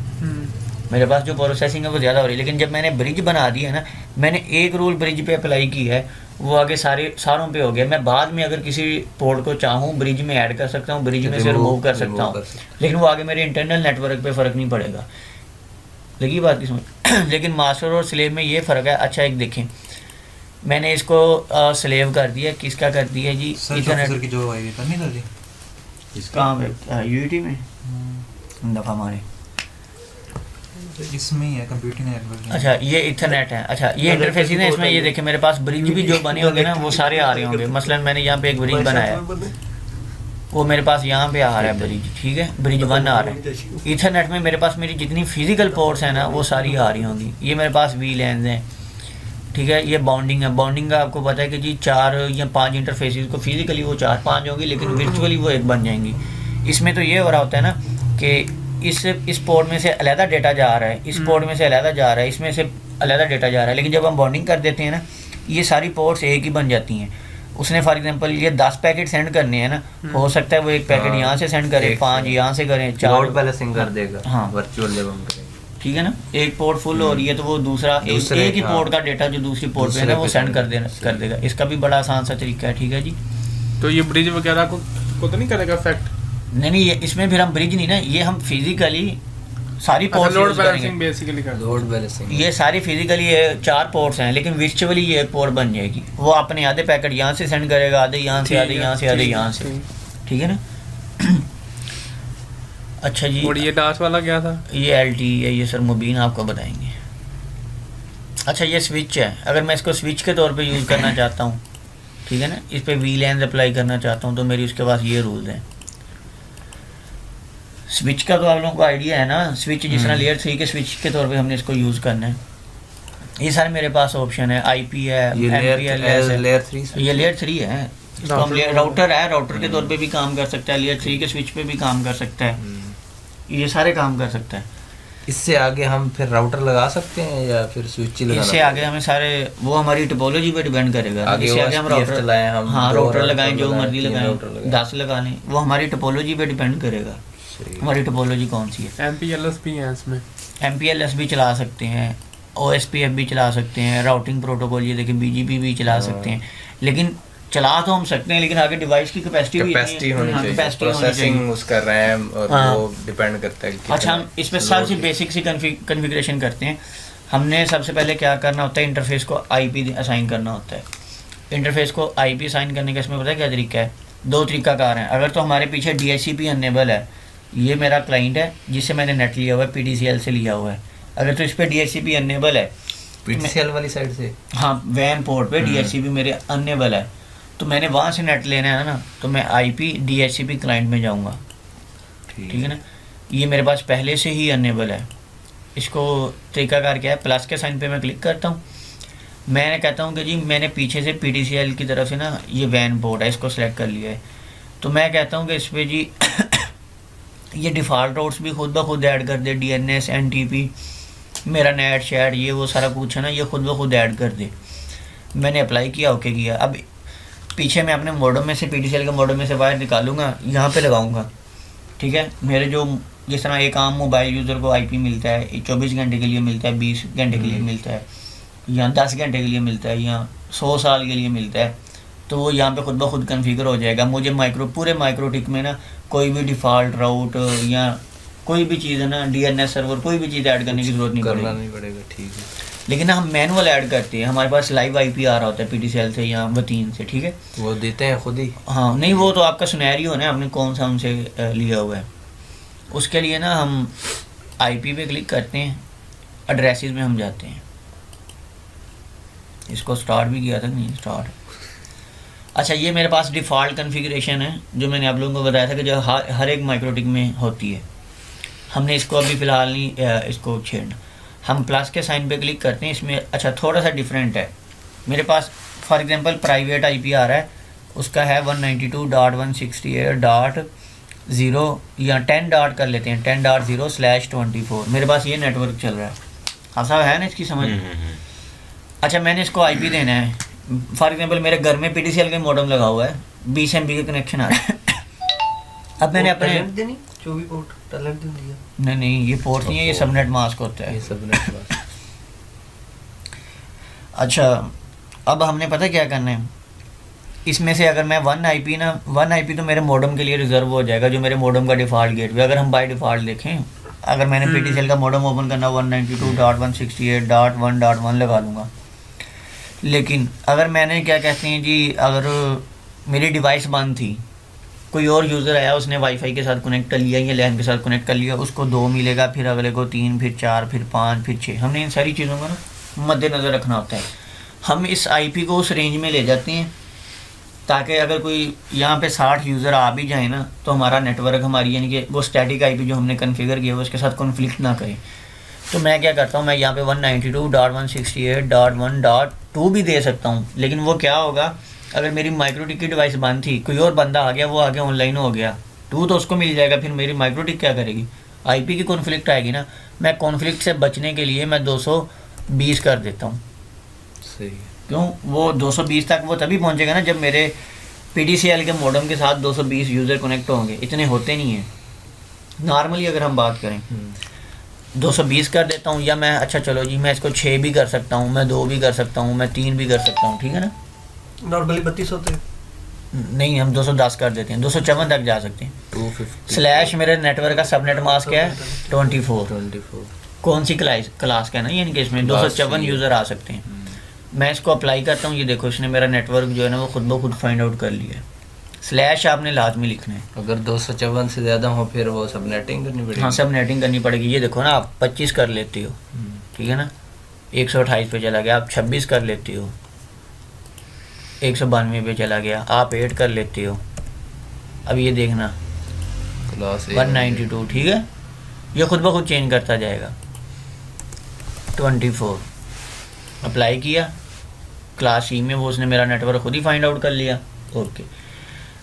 A: लेकिन जब मैंने ब्रिज बना दिया ना, मैंने एक रूल ब्रिज पे अप्लाई की है, वो आगे सारों पे हो गया। मैं बाद में अगर किसी पोर्ट को चाहूँ ब्रिज में ऐड कर सकता हूँ, ब्रिज में से रिमूव कर सकता हूँ, लेकिन वो आगे मेरे इंटरनल नेटवर्क पे फ़र्क नहीं पड़ेगा। लगी बात की समझ? लेकिन मास्टर और स्लेव में ये फ़र्क है। अच्छा, एक देखें, मैंने इसको स्लेव कर दिया, किसका कर दिया जी?
D: इथरनेट की जो आई था नहीं था जी,
A: इसका यूटी में दफ़ा मारे,
D: इसमें ही है कंप्यूटिंग नेटवर्क।
A: अच्छा, ये इथरनेट है। अच्छा, ये इंटरफेस है इसमें, ये देखें मेरे पास ब्रिज भी जो बने होंगे ना वो सारे आ रहे होंगे। मसलन मैंने यहाँ पे एक ब्रिज बनाया, वो मेरे पास यहाँ पे आ रहा है ब्रिज, ठीक है, ब्रिज 1 आ रहा है। इथरनेट में मेरे पास मेरी जितनी फिजिकल पोर्ट्स हैं ना वो सारी आ रही होंगी। ये मेरे पास VLANs हैं, ठीक है। ये बाउंडिंग है, बाउंडिंग का आपको पता है कि जी 4 या 5 इंटरफेसेस को फिजिकली वो 4-5 होंगी, लेकिन वर्चुअली वो एक बन जाएंगी। इसमें तो ये हो रहा होता है ना कि इस पोर्ट में से अलहदा डेटा जा रहा है, इस पोर्ट में से अलहदा जा रहा है, इसमें से अलहदा डेटा जा रहा है, लेकिन जब हम बाउंडिंग कर देते हैं ना, ये सारी पोर्ट्स एक ही बन जाती हैं। उसने फॉर एग्जांपल ये 10 पैकेट सेंड करने हैं ना, हो सकता है वो एक पैकेट यहाँ से सेंड करे, 5 यहाँ से करें, 4
B: लोड बैलेंसिंग कर देगा।
A: हाँ,
B: वर्चुअल जब हम करेंगे,
A: ठीक है ना। एक पोर्ट फुल हो रही है तो वो दूसरा एक ही पोर्ट का डेटा जो दूसरी पोर्ट पे है ना वो सेंड कर देगा। इसका भी बड़ा आसान सा तरीका है, ठीक है जी।
C: तो ये ब्रिज वगैरह को तो नहीं करेगा इफेक्ट?
A: नहीं, ये इसमें फिर हम ब्रिज नहीं ना, ये हम फिजिकली सारी पोर्ट्स
C: लोड
A: यूज करेंगे।
C: बैलेंसिंग बेसिकली कर
B: लोड बैलेंसिंग
A: ये सारी फिजिकली ये 4 पोर्ट्स हैं, लेकिन वर्चुअली ये एक पोर्ट बन जाएगी। वो अपने आधे पैकेट यहाँ से सेंड करेगा, आधे यहाँ से, आधे यहाँ से, आधे यहाँ से, ठीक है ना। अच्छा जी,
C: और ये डास वाला क्या था?
A: ये LTE है, ये सर मुबीन आपको बताएंगे। अच्छा, ये स्विच है, अगर मैं इसको स्विच के तौर पे यूज़ करना चाहता हूँ, ठीक है ना, इस पर VLANs अप्लाई करना चाहता हूँ तो मेरी उसके पास ये रूल्स हैं। स्विच का तो आप लोगों को आइडिया है ना, स्विच जिस तरह लेयर 3 के स्विच के तौर पे हमने इसको यूज़ करना है। ये सारे मेरे पास ऑप्शन है, IP है, MPLS है,
B: लेयर 3
A: ये लेयर 3 है। इसको हम राउटर है, राउटर के तौर पे भी काम कर सकता है, लेयर 3 के स्विच पे भी काम कर सकता है, ये सारे काम कर सकता है।
B: इससे आगे हम फिर राउटर लगा सकते हैं या फिर स्विच लगाना?
A: इससे आगे हमें सारे, वो हमारी टोपोलॉजी पे डिपेंड करेगा। इससे आगे हम राउटर
B: लगाएं, हम
A: हाँ राउटर लगाएं, जो मर्जी लगाएं, 10 लगा लें, वो हमारी टोपोलॉजी पे डिपेंड करेगा हमारी टोपोलॉजी कौन सी है।
C: MPLS भी है इसमें,
A: MPLS भी चला सकते हैं, OSPF भी चला सकते हैं, राउटिंग प्रोटोकॉल ये देखिए BGP भी चला सकते हैं, लेकिन चला तो हम सकते हैं, लेकिन आगे डिवाइस की कैपेसिटी
B: होनी चाहिए, प्रोसेसिंग उसका रैम और वो डिपेंड करता है।
A: अच्छा, हम इसमें सबसे बेसिक सी कॉन्फ़िगरेशन करते हैं। हमने सबसे पहले क्या करना होता है, इंटरफेस को IP असाइन करना होता है। इंटरफेस को IP असाइन करने का इसमें पता है क्या तरीका है? 2 तरीकाकार हैं। अगर तो हमारे पीछे DHCP अनेबल है, ये मेरा क्लाइंट है जिससे मैंने नेट लिया हुआ है, PDCL से लिया हुआ है। अगर तो इस पर DHCP अनेबल है,
B: PDCL वाली साइड से,
A: हाँ WAN पोर्ट पे DHCP मेरे अनेबल है, तो मैंने वहाँ से नेट लेना है ना, तो मैं IP DHCP क्लाइंट में जाऊँगा, ठीक है ना। ये मेरे पास पहले से ही अनेबल है। इसको तरीकाकार क्या है, प्लस के साइन पे मैं क्लिक करता हूँ, मैंने कहता हूँ कि जी मैंने पीछे से PDCL की तरफ से ना ये WAN पोर्ट है, इसको सेलेक्ट कर लिया है, तो मैं कहता हूँ कि इस पर जी ये डिफ़ॉल्ट राउट्स भी खुद ब खुद ऐड कर दे, DNS NTP मेरा नेट शेयर ये वो सारा कुछ है ना, ये खुद ब खुद ऐड कर दे। मैंने अप्लाई किया, ओके किया। अब पीछे मैं अपने मॉडम में से PDCL के मॉडम में से वायर निकालूंगा, यहाँ पे लगाऊंगा, ठीक है। मेरे जो जिस तरह एक आम मोबाइल यूज़र को आईपी मिलता है 24 घंटे के लिए मिलता है, 20 घंटे के लिए मिलता है, या 10 घंटे के लिए मिलता है, या 100 साल के लिए मिलता है, तो वो यहाँ पे खुद ब खुद कन्फिगर हो जाएगा। मुझे पूरे माइक्रोटिक में ना कोई भी डिफ़ॉल्ट राउट या कोई भी चीज़ है ना, DNS सर्वर, कोई भी चीज़ ऐड करने की ज़रूरत नहीं
B: पड़ेगा। ठीक है।
A: लेकिन हम मैनुअल ऐड करते हैं, हमारे पास लाइव आईपी आ रहा होता है PTCL से या वतीन से, ठीक है,
B: वो देते हैं खुद ही।
A: हाँ नहीं, वो तो आपका सिनेरियो है ना, आपने कौन सा उनसे लिया हुआ है। उसके लिए ना हम आईपी पे क्लिक करते हैं, एड्रेसेस में हम जाते हैं। इसको स्टार्ट भी किया था, नहीं स्टार्ट। अच्छा, ये मेरे पास डिफ़ॉल्ट कन्फिग्रेशन है जो मैंने आप लोगों को बताया था कि जो हर एक माइक्रोटिक में होती है। हमने इसको अभी फ़िलहाल नहीं इसको छेड़ना। हम प्लस के साइन पे क्लिक करते हैं इसमें। अच्छा, थोड़ा सा डिफरेंट है मेरे पास। फॉर एग्जांपल प्राइवेट आईपी आ रहा है, उसका है 192.168.0 या 10 डॉट कर लेते हैं, 10.0/24। मेरे पास ये नेटवर्क चल रहा है। हाँ साहब, है ना इसकी समझ? अच्छा, मैंने इसको आईपी देना है। फॉर एग्जांपल मेरे घर में PTCL का मॉडेम लगा हुआ है, 20 MB का कनेक्शन आ रहा है। अब मैंने अपने
E: 24 पोर्ट टैलेंट दे दिया।
A: नहीं, ये पोर्ट नहीं है, ये सबनेट मास्क होता है।
B: ये सबनेट मास्क।
A: अच्छा, अब हमने पता क्या करना है, इसमें से अगर मैं 1 IP तो मेरे मॉडेम के लिए रिजर्व हो जाएगा, जो मेरे मॉडेम का डिफ़ॉल्ट गेटवे। अगर हम बाय डिफ़ॉल्ट देखें, अगर मैंने PTCL का मॉडेम ओपन करना 192.168.1.1 लगा लूँगा। लेकिन अगर मैंने क्या कहते हैं जी, अगर मेरी डिवाइस बंद थी, कोई और यूज़र आया, उसने वाईफाई के साथ कनेक्ट कर लिया या लैन के साथ कनेक्ट कर लिया, उसको 2 मिलेगा, फिर अगले को 3, फिर 4, फिर 5, फिर 6। हमने इन सारी चीज़ों का ना मद्देनज़र रखना होता है। हम इस आईपी को उस रेंज में ले जाते हैं ताकि अगर कोई यहाँ पे 60 यूज़र आ भी जाए ना, तो हमारा नेटवर्क, हमारी यानी कि वो स्टैटिक आईपी जो हमने कन्फिगर किया है उसके साथ कॉन्फ्लिक्ट ना करे। तो मैं क्या करता हूँ, मैं यहाँ पे 192.168.1.2 भी दे सकता हूँ। लेकिन वो क्या होगा, अगर मेरी माइक्रोटिक की डिवाइस बंद थी, कोई और बंदा आ गया, वो आगे ऑनलाइन हो गया, तो उसको मिल जाएगा, फिर मेरी माइक्रोटिक क्या करेगी, आईपी की कॉन्फ्लिक्ट आएगी ना। मैं कॉन्फ्लिक्ट से बचने के लिए मैं 220 कर देता हूँ।
B: सही।
A: क्यों? वो 220 तक वो तभी पहुँचेगा ना जब मेरे PTCL के मॉडेम के साथ 220 यूज़र कनेक्ट होंगे। इतने होते नहीं हैं नॉर्मली अगर हम बात करें। 220 कर देता हूँ, या मैं, अच्छा चलो जी, मैं इसको 6 भी कर सकता हूँ, मैं 2 भी कर सकता हूँ, मैं 3 भी कर सकता हूँ, ठीक है ना।
E: नॉर्मली 32 होते हैं।
A: नहीं, हम 210 कर देते हैं, 254 तक जा सकते हैं। 250 मेरे नेटवर्क का सबनेट मास्क है 24। कौन सी क्लास का है ना, यानी कि इसमें 254 यूज़र आ सकते हैं। मैं इसको अप्लाई करता हूँ, ये देखो इसने मेरा नेटवर्क जो है ना वो खुद ब खुद फाइंड आउट कर लिया है। स्लैश आपने लाजमी लिखना है।
B: अगर 254 से ज़्यादा हो फिर वो सब नेटिंग करनी पड़ेगी।
A: हाँ, सब नेटिंग करनी पड़ेगी। ये देखो ना, आप 25 कर लेती हो, ठीक है ना, 128 पे चला गया। आप 26 कर लेती हो, 192 पे चला गया। आप 8 कर लेती हो, अब ये देखना 192, ठीक है। ये खुद ब खुद चेंज करता जाएगा। 24 अप्लाई किया, क्लास ई में वो उसने मेरा नेटवर्क खुद ही फाइंड आउट कर लिया। ओके,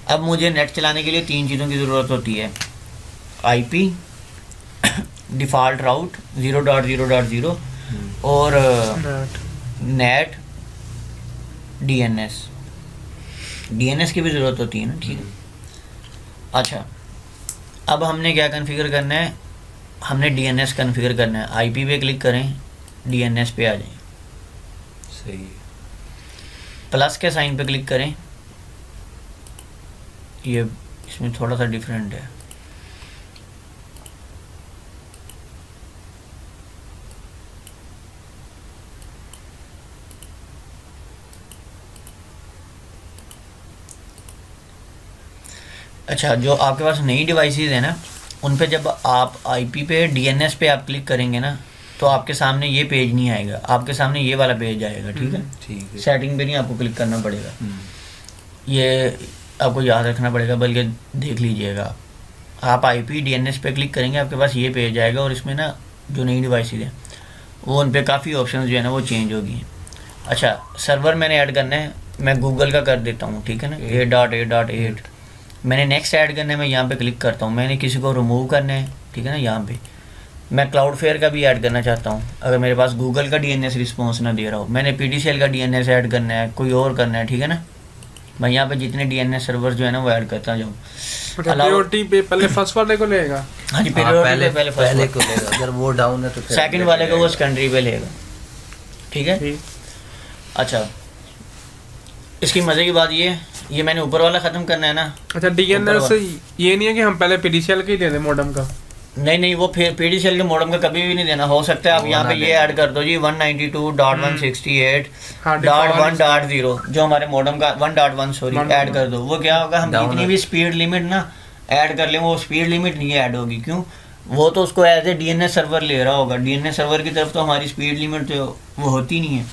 A: अब मुझे नेट चलाने के लिए 3 चीज़ों की ज़रूरत होती है, आईपी, डिफ़ॉल्ट राउट 0.0.0 और नेट, डीएनएस की भी ज़रूरत होती है ना, ठीक है। अच्छा, अब हमने क्या कॉन्फ़िगर करना है, हमने डीएनएस कॉन्फ़िगर करना है। आईपी पे क्लिक करें, डीएनएस पे आ जाएं।
B: सही है।
A: प्लस के साइन पे क्लिक करें, ये इसमें थोड़ा सा डिफरेंट है। अच्छा, जो आपके पास नई डिवाइसेस है ना, उन पे जब आप आईपी पे डीएनएस पे आप क्लिक करेंगे ना, तो आपके सामने ये पेज नहीं आएगा, आपके सामने ये वाला पेज आएगा, ठीक है।
B: ठीक है।
A: सेटिंग पे नहीं आपको क्लिक करना पड़ेगा, ये आपको याद रखना पड़ेगा, बल्कि देख लीजिएगा। आप आईपी डीएनएस पे क्लिक करेंगे, आपके पास ये पेज आएगा, और इसमें ना जो नई डिवाइसेस हैं वो उन पे काफ़ी ऑप्शंस जो है ना वो चेंज होगी। अच्छा, सर्वर मैंने ऐड करना है, मैं गूगल का कर देता हूँ, ठीक है ना, 8.8.8। मैंने नेक्स्ट ऐड करना है, मैं यहाँ पे क्लिक करता हूँ। मैंने किसी को रिमूव करना है, ठीक है ना, यहाँ पे मैं क्लाउडफेयर का भी ऐड करना चाहता हूँ, अगर मेरे पास गूगल का डीएनएस रिस्पॉन्स ना दे रहा हो। मैंने PTCL का डीएनएस ऐड करना है, कोई और करना है, ठीक है ना। मैं यहाँ पे जितने डीएनएस सर्वर जो है ना वो ऐड करता जाऊँ।
C: प्रायोरिटी पे पहले फर्स्ट वाले को लेगा।
A: हाँ जी,
B: पहले
A: पहले
B: को लेगा, अगर वो डाउन है तो फिर
A: सेकंड वाले को वो सेकेंडरी पे लेगा। ठीक है।
C: ठीक।
A: अच्छा, इसकी मजे की बात ये मैंने ऊपर वाला खत्म करना है ना।
C: अच्छा, डीएनएस ये नहीं है कि हम पहले पीडीसीएल का ही दे दें मॉडेम का?
A: नहीं, वो फिर पीडीसीएल के मॉडेम का कभी भी नहीं देना। हो सकता है आप यहाँ पे ये ऐड कर दो जी 192.168.1.0 जो हमारे मॉडेम का 1.1 सॉरी ऐड कर दो। वो क्या होगा, हम जितनी भी स्पीड लिमिट ना ऐड कर लें, वो स्पीड लिमिट नहीं ऐड होगी। क्यों? वो तो उसको एज ए डीएनएस सर्वर ले रहा होगा। डीएनएस सर्वर की तरफ तो हमारी स्पीड लिमिट तो वो होती नहीं है।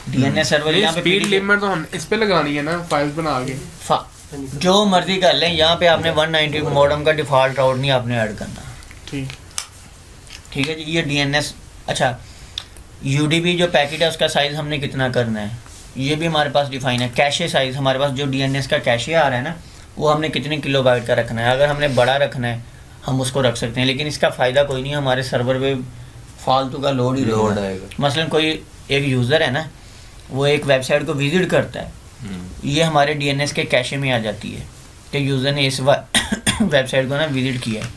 A: डीएनएस सर्वर यहाँ पे
C: स्पीड लिमिट तो हम इस पे लगानी है ना, फाइल्स बना के
A: जो मर्जी कर लें। यहाँ पे आपने 190 मॉडेम का डिफ़ॉल्ट राउट नहीं आपने ऐड करना।
C: ठीक
A: है जी। ये डीएनएस। अच्छा, यूडीपी जो पैकेट है उसका साइज़ हमने कितना करना है ये भी हमारे पास डिफाइन है। कैशे साइज़ हमारे पास जो डीएनएस का कैशे आ रहा है ना, वो हमने कितने किलोबाइट का रखना है। अगर हमने बड़ा रखना है हम उसको रख सकते हैं, लेकिन इसका फ़ायदा कोई नहीं है। हमारे सर्वर पे फालतू का लोड आएगा। मसलन कोई एक यूज़र है ना, वो एक वेबसाइट को विजिट करता है, ये हमारे डीएनएस के कैशे में आ जाती है कि यूज़र ने इस वेबसाइट को ना विजिट किया है,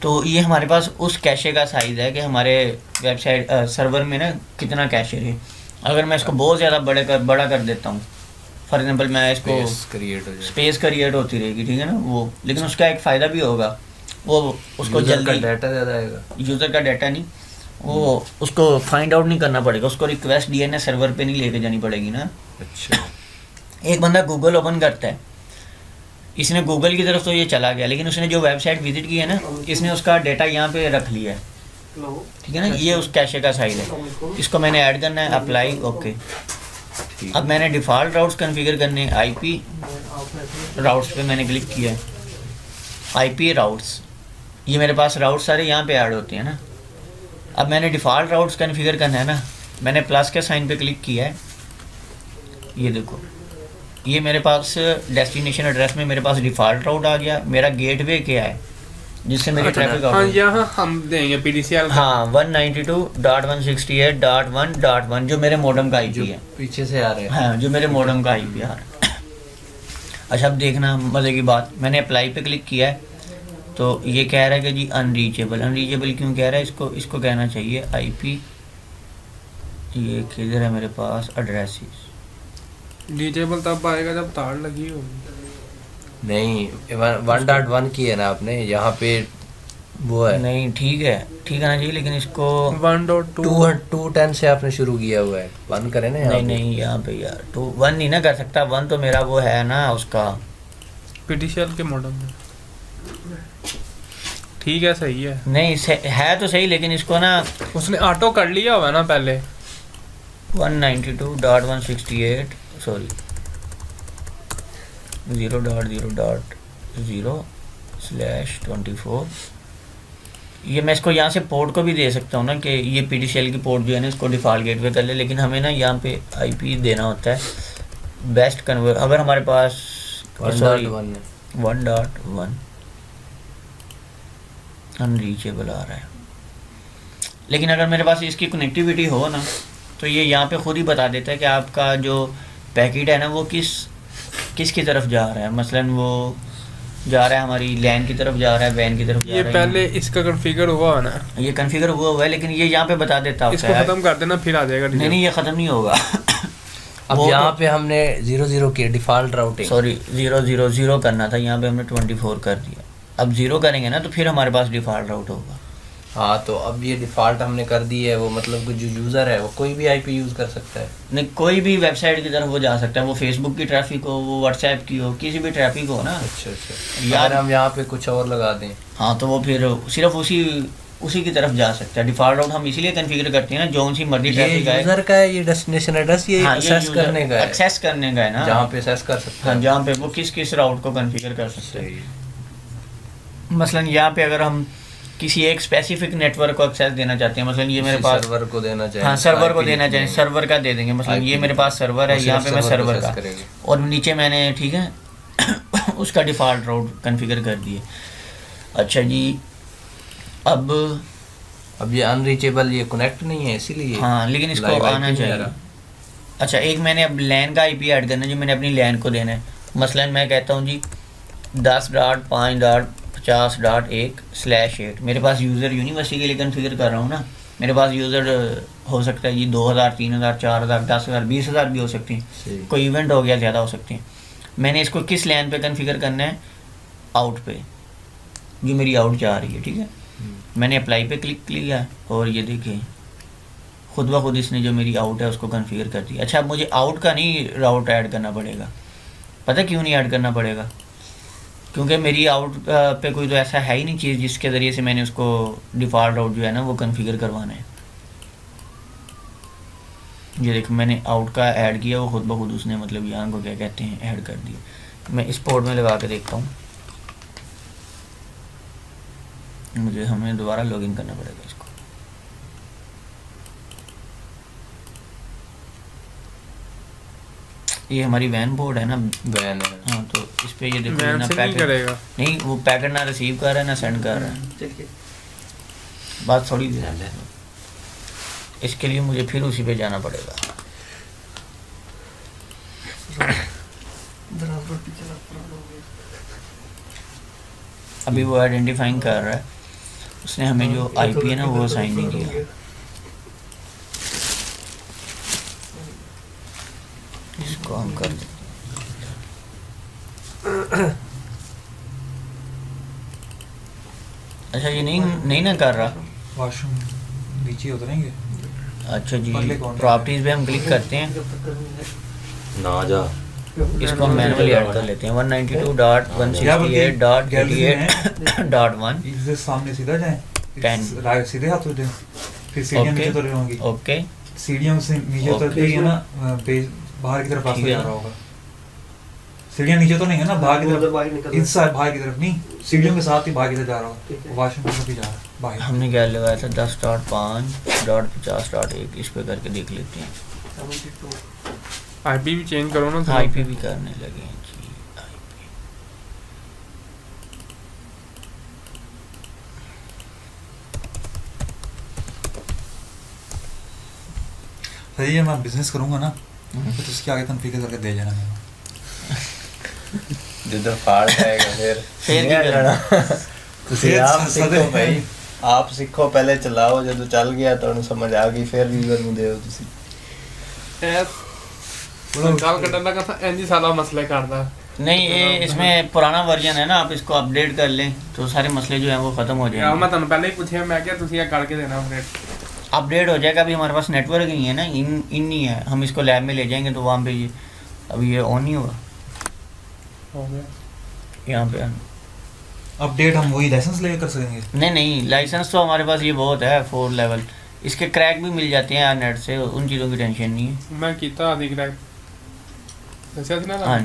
A: तो ये हमारे पास उस कैशे का साइज़ है कि हमारे वेबसाइट सर्वर में ना कितना कैशे है। अगर मैं इसको बहुत ज़्यादा बड़ा कर देता हूँ, फॉर एग्जांपल मैं इसको स्पेस क्रिएट होती रहेगी, ठीक है ना वो। लेकिन उसका एक फ़ायदा भी होगा, वो उसको जल्दी
B: डाटा ज़्यादा आएगा।
A: यूज़र का डाटा नहीं, वो उसको फाइंड आउट नहीं करना पड़ेगा, उसको रिक्वेस्ट डीएनएस सर्वर पे नहीं लेके जानी पड़ेगी ना।
B: अच्छा,
A: एक बंदा गूगल ओपन करता है, इसने गूगल की तरफ तो ये चला गया, लेकिन उसने जो वेबसाइट विजिट की है ना, इसने उसका डाटा यहाँ पे रख लिया है, ठीक है ना। ये उस कैशे का साइज है। इसको मैंने ऐड करना है, अप्लाई, ओके। अब मैंने डिफ़ॉल्ट राउट्स कन्फिगर करने, आईपी राउट्स पे मैंने क्लिक किया है। आईपी राउट्स, ये मेरे पास राउट्स सारे यहाँ पे ऐड होते हैं ना। अब मैंने डिफ़ॉल्ट राउट्स कन्फिगर करना है ना, मैंने प्लस के साइन पे क्लिक किया है। ये देखो, ये मेरे पास डेस्टिनेशन एड्रेस में मेरे पास डिफ़ॉल्ट राउट आ गया। मेरा गेटवे क्या है जिससे मेरी ट्रैफिक
C: हाँ, यहाँ हम देंगे पीडीसीएल।
A: हाँ, 192.168.1.1 जो मेरे मॉडेम का आईपी है,
B: पीछे से आ रहे हैं।
A: हाँ, जो मेरे मॉडेम का आईपी आ रहा है। अच्छा, अब देखना मज़े की बात, मैंने अप्लाई पे क्लिक किया है तो ये कह रहा है कि जी अनरीचेबल। अनरीचेबल क्यों कह रहा है? इसको कहना चाहिए आईपी। ये किधर है मेरे पास एड्रेसेस।
C: रीचेबल तब आएगा जब तार लगी होगी।
B: नहीं, 1.1 की है ना आपने, यहाँ पे वो है।
A: नहीं, ठीक है आना चाहिए, लेकिन इसको
C: 1.2
B: से आपने शुरू किया हुआ है। 1 करें ना यहाँ
A: नहीं यहाँ पे यार 1 नहीं ना कर सकता। 1 तो मेरा वो है ना उसका
C: पीडीसीएल के मॉडल में। ठीक है, सही है।
A: नहीं है तो सही, लेकिन इसको ना
C: उसने ऑटो कर लिया हुआ ना पहले।
A: 192.168 सॉरी 0.0.0/24। ये मैं इसको यहाँ से पोर्ट को भी दे सकता हूँ ना कि ये पीडीसीएल की पोर्ट जो है ना इसको डिफ़ॉल्ट गेटवे कर ले, लेकिन हमें ना यहाँ पे आईपी देना होता है बेस्ट कन्वर्ट। अगर हमारे पास 1.1 अनरीचेबल आ रहा है, लेकिन अगर मेरे पास इसकी कनेक्टिविटी हो ना तो ये यहाँ पे खुद ही बता देता है कि आपका जो पैकेट है ना वो किस की तरफ जा रहा है। मसलन वो जा रहा है हमारी लैन की तरफ जा रहा है, वैन की तरफ जा
C: ये
A: रहा है।
C: पहले इसका कॉन्फ़िगर हुआ है ना,
A: ये कॉन्फ़िगर हुआ है, लेकिन ये यहाँ पे बता देता है।
C: इसको खत्म कर देना फिर आ जाएगा।
A: नहीं, ये ख़त्म नहीं होगा।
B: अब यहाँ पे हमने 00 की डिफ़ॉल्ट राउटिंग,
A: सॉरी 000 करना था, यहाँ पे हमने 24 कर दिया। अब 0 करेंगे ना तो फिर हमारे पास डिफ़ॉल्ट राउट होगा।
B: हाँ, तो अब ये डिफ़ॉल्ट हमने कर दी है। वो मतलब जो यूज़र है वो कोई भी आईपी यूज़ कर सकता है।
A: नहीं, कोई भी वेबसाइट की तरफ वो जा सकता है, वो फेसबुक की ट्रैफिक हो, वो व्हाट्सएप की हो, किसी भी ट्रैफिक हो ना।
B: अच्छा, यार हम यहाँ पे कुछ और लगा दें,
A: हाँ, तो वो फिर सिर्फ उसी की तरफ जा सकता है। डिफ़ॉल्ट राउट हम इसीलिए कॉन्फ़िगर करते हैं ना, जो सी मर्जी ट्रैफिक है।
B: यूज़र का है ये डेस्टिनेशन एड्रेस, ये एक्सेस करने का है।
A: एक्सेस करने का है ना,
B: जहाँ पे एक्सेस कर सकता है।
A: हाँ, जहाँ पे वो किस राउट को कॉन्फ़िगर कर सकते हैं। मसलन यहाँ पे अगर हम किसी एक स्पेसिफिक नेटवर्क को एक्सेस देना चाहते हैं, मसलन ये मेरे पास
B: सर्वर को देना चाहिए।
A: हाँ, सर्वर को देना चाहिए, सर्वर का दे देंगे। मसलन ये मेरे पास सर्वर है, यहाँ पे मैं सर्वर का, और नीचे मैंने ठीक है उसका डिफ़ॉल्ट राउट कॉन्फ़िगर कर दिए। अच्छा जी, अब
B: ये अनरीचेबल, ये कनेक्ट नहीं है इसीलिए।
A: हाँ, लेकिन इसको आना चाहिए। अच्छा, एक मैंने अब लैन का आईपी ऐड करना है जो मैंने अपनी लैन को देना है। मसलन मैं कहता हूँ जी 10.5.50.1/8 मेरे पास यूज़र यूनिवर्सिटी के लिए कन्फिगर कर रहा हूँ ना, मेरे पास यूज़र हो सकता है जी 2000, 3000, 4000, 10,000, 20,000 भी हो सकती हैं, कोई इवेंट हो गया ज़्यादा हो सकती हैं। मैंने इसको किस लैन पे कन्फिगर करना है? आउट पे, जो मेरी आउट जा रही है, ठीक है। मैंने अप्लाई पे क्लिक किया और ये देखिए खुद ब खुद इसने जो मेरी आउट है उसको कन्फिगर कर दिया। अच्छा, अब मुझे आउट का नहीं राउट ऐड करना पड़ेगा। पता क्यों नहीं ऐड करना पड़ेगा? क्योंकि मेरी आउट पे कोई तो ऐसा है ही नहीं चीज़ जिसके ज़रिए से मैंने उसको डिफ़ॉल्ट आउट जो है ना वो कन्फिगर करवाना है। ये देखो मैंने आउट का ऐड किया, वो खुद ब खुद उसने मतलब यहाँ को क्या कहते हैं ऐड कर दिया। मैं इस पोर्ट में लगा के देखता हूँ, हमें दोबारा लॉगिन करना पड़ेगा इसको। ये हमारी वैन बोर्ड है ना,
B: वैन है।
A: हाँ, तो इस पे ये देखो
C: वैन
A: ना
C: से नहीं
A: पैकेट
C: करेगा।
A: नहीं, वो पैकेट ना रिसीव कर रहा है ना सेंड कर रहा है। बात थोड़ी देर है, इसके लिए मुझे फिर उसी पे जाना पड़ेगा। अभी वो आइडेंटिफाइंग कर रहा है, उसने हमें जो आईपी है ना वो असाइन नहीं किया। इसको हम कर दें। अच्छा, ये नहीं ना कर रहा।
D: वॉशरूम नीचे उतरेंगे।
A: अच्छा जी,
D: पहले कौन
A: प्रॉपर्टीज पे हम क्लिक करते हैं,
F: ना जा
A: इसको हम मैनुअली ऐड कर लेते हैं 192.168.88.1
D: इससे सामने सीधा जाएं,
A: 10
D: सीधे हाथ उठे, फिर सीढ़ियाँ नीचे उतर होंगी।
A: ओके,
D: सीढ़ियों से नीचे उतरते ही है ना बाहर की तरफ रास्ता जा रहा होगा। सीढ़ियाँ नीचे तो नहीं है ना, बाहर की तरफ, इस साइड बाहर की तरफ नहीं, सीढ़ियों के साथ ही बाहर की तरफ जा रहा होगा। वॉशरूम में भी जा रहा है बाहर।
A: हमने क्या लगाया था 10.5.50.1 इस पे करके देख लेते हैं।
C: आईपी भी चेंज करो ना।
A: आईपी भी करने लगे हैं जी। आईपी
D: सही है, मैं बिजनेस करूंगा ना तो उसके आगे कॉन्फ़िगर करके दे जाना मेरा।
B: जिधर फाड़ जाएगा फिर
A: क्या करना?
B: ਤੁਸੀਂ ਆਪ ਸਿੱਖੋ ਭਾਈ, ਆਪ ਸਿੱਖੋ ਪਹਿਲੇ ਚਲਾਓ, ਜਦੋਂ ਚੱਲ ਗਿਆ ਤੁਹਾਨੂੰ ਸਮਝ ਆ ਗਈ ਫਿਰ ਯੂਜ਼ਰ ਨੂੰ ਦਿਓ ਤੁਸੀਂ।
C: संचाल कटन का था एनजी साला मसले करता।
A: नहीं, ये इसमें पुराना वर्जन है ना, आप इसको अपडेट कर लें तो सारे मसले जो हैं वो ख़त्म हो जाएंगे।
C: मैं तुम पहले ही पूछे, मैं क्या तुम ये करके देना
A: अपडेट हो जाएगा। अभी हमारे पास नेटवर्क ही है ना, इन नहीं है। हम इसको लैब में ले जाएंगे तो वहाँ पे ये अभी ये ऑन नहीं होगा।
C: हो गया
A: यहाँ पे
D: अपडेट हम वही लाइसेंस लेके कर सकेंगे?
A: नहीं, लाइसेंस तो हमारे पास ये बहुत है 4 लेवल। इसके क्रैक भी मिल जाते हैं नेट से, उन चीज़ों की टेंशन नहीं है।
C: मैं कितना अधिक क्रैक
A: हाँ,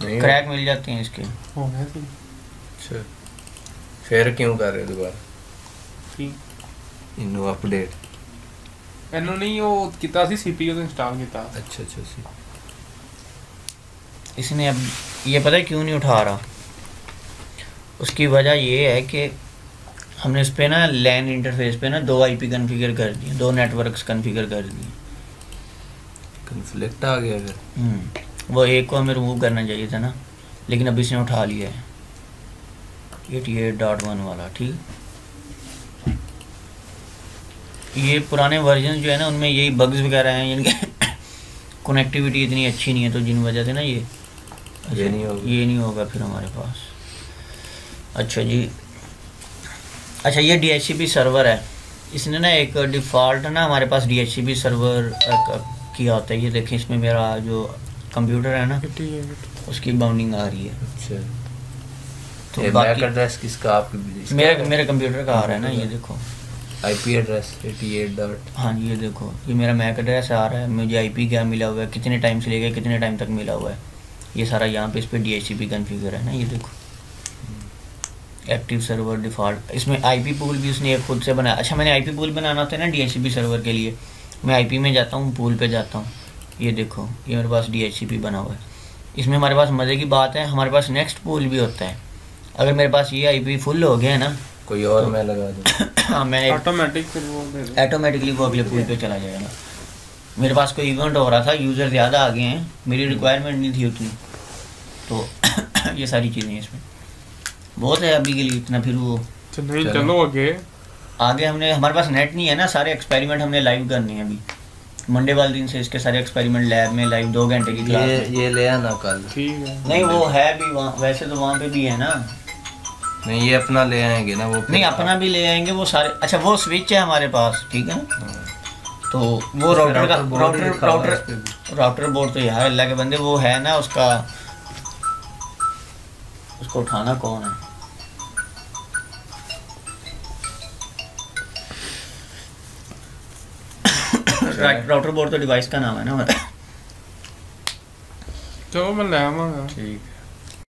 A: क्रैक मिल जाते हैं इसके।
C: हो गया थी।
B: अच्छा, फिर क्यों कर रहे हो दोबारा इन्हों अपडेट?
C: इन्हों नहीं, वो कितना सी सीपीयू तो इंस्टॉल किया।
B: अच्छा अच्छा सी।
A: इसने अब ये पता है क्यों नहीं उठा रहा? उसकी वजह ये है कि हमने इस पे ना लैन इंटरफेस पे ना 2 आईपी कन्फिगर कर दिए, 2 नेटवर्क्स कन्फिगर कर दिए।
B: कन्फ्लिक्ट आ गया फिर।
A: वो एक को हमें रिमूव करना चाहिए था ना, लेकिन अभी इसने उठा लिया है 88.1 वाला। ठीक, ये पुराने वर्जन जो है ना उनमें यही बग्स वगैरह हैं, यानी कि कनेक्टिविटी इतनी अच्छी नहीं है, तो जिन वजह से ना ये नहीं होगा फिर हमारे पास। अच्छा जी, अच्छा ये DHCP सर्वर है। इसने ना एक डिफ़ॉल्ट ना हमारे पास DHCP सर्वर किया होता है। ये देखें, इसमें मेरा जो कंप्यूटर है ना उसकी बाउंडिंग आ रही है। अच्छा, तो
B: मैक एड्रेस किसका? आपकी?
A: मेरे कंप्यूटर का आ रहा है ना, ये देखो
B: आईपी एड्रेस 88.
A: हाँ जी, ये देखो ये मेरा मैक एड्रेस आ रहा है, मुझे आईपी क्या मिला हुआ है, कितने टाइम से लेके कितने टाइम तक मिला हुआ है, ये सारा यहाँ पे इस पर DHCP कन्फिगर है ना। ये देखो एक्टिव सर्वर डिफ़ॉल्ट, इसमें आईपी पूल भी उसने एक खुद से बनाया। अच्छा, मैंने आईपी पूल बनाना होता है ना DHCP सर्वर के लिए, मैं आईपी में जाता हूँ, पूल पे जाता हूँ, ये देखो ये मेरे पास DHCP बना हुआ है। इसमें हमारे पास मज़े की बात है, हमारे पास नेक्स्ट पूल भी होता है। अगर मेरे पास ये आईपी फुल हो गया है ना,
B: कोई और तो मैं लगा दूँ।
A: हाँ, मैं ऑटोमेटिकली वो अगले पूल पे चला जाएगा। मेरे पास कोई इवेंट हो रहा था, यूज़र ज़्यादा आ गए हैं, मेरी रिक्वायरमेंट नहीं थी उतनी, तो ये सारी चीज़ें हैं इसमें, बहुत है अभी के लिए इतना। फिर वो
C: तो नहीं, चलो
A: आगे हमने, हमारे पास नेट नहीं है ना, सारे एक्सपेरिमेंट हमने लाइव करने हैं अभी। मंडे वाले दिन से इसके सारे एक्सपेरिमेंट लैब में लाइव 2 घंटे की क्लास
B: ये ले आना कल।
C: ठीक है।
A: नहीं वो है भी वहाँ, वैसे तो वहाँ पे भी है ना।
B: नहीं ये अपना ले आएंगे ना वो,
A: नहीं अपना भी ले आएंगे वो सारे। अच्छा वो स्विच है हमारे पास, ठीक है ना। तो वो राउटर का राउटर बोर्ड तो यार अल्लाह के बंदे वो है ना, उसका उसको उठाना कौन है? राउटर बोर्ड तो डिवाइस का नाम है ना।
C: चलो मैं ले आऊंगा।
A: ठीक है।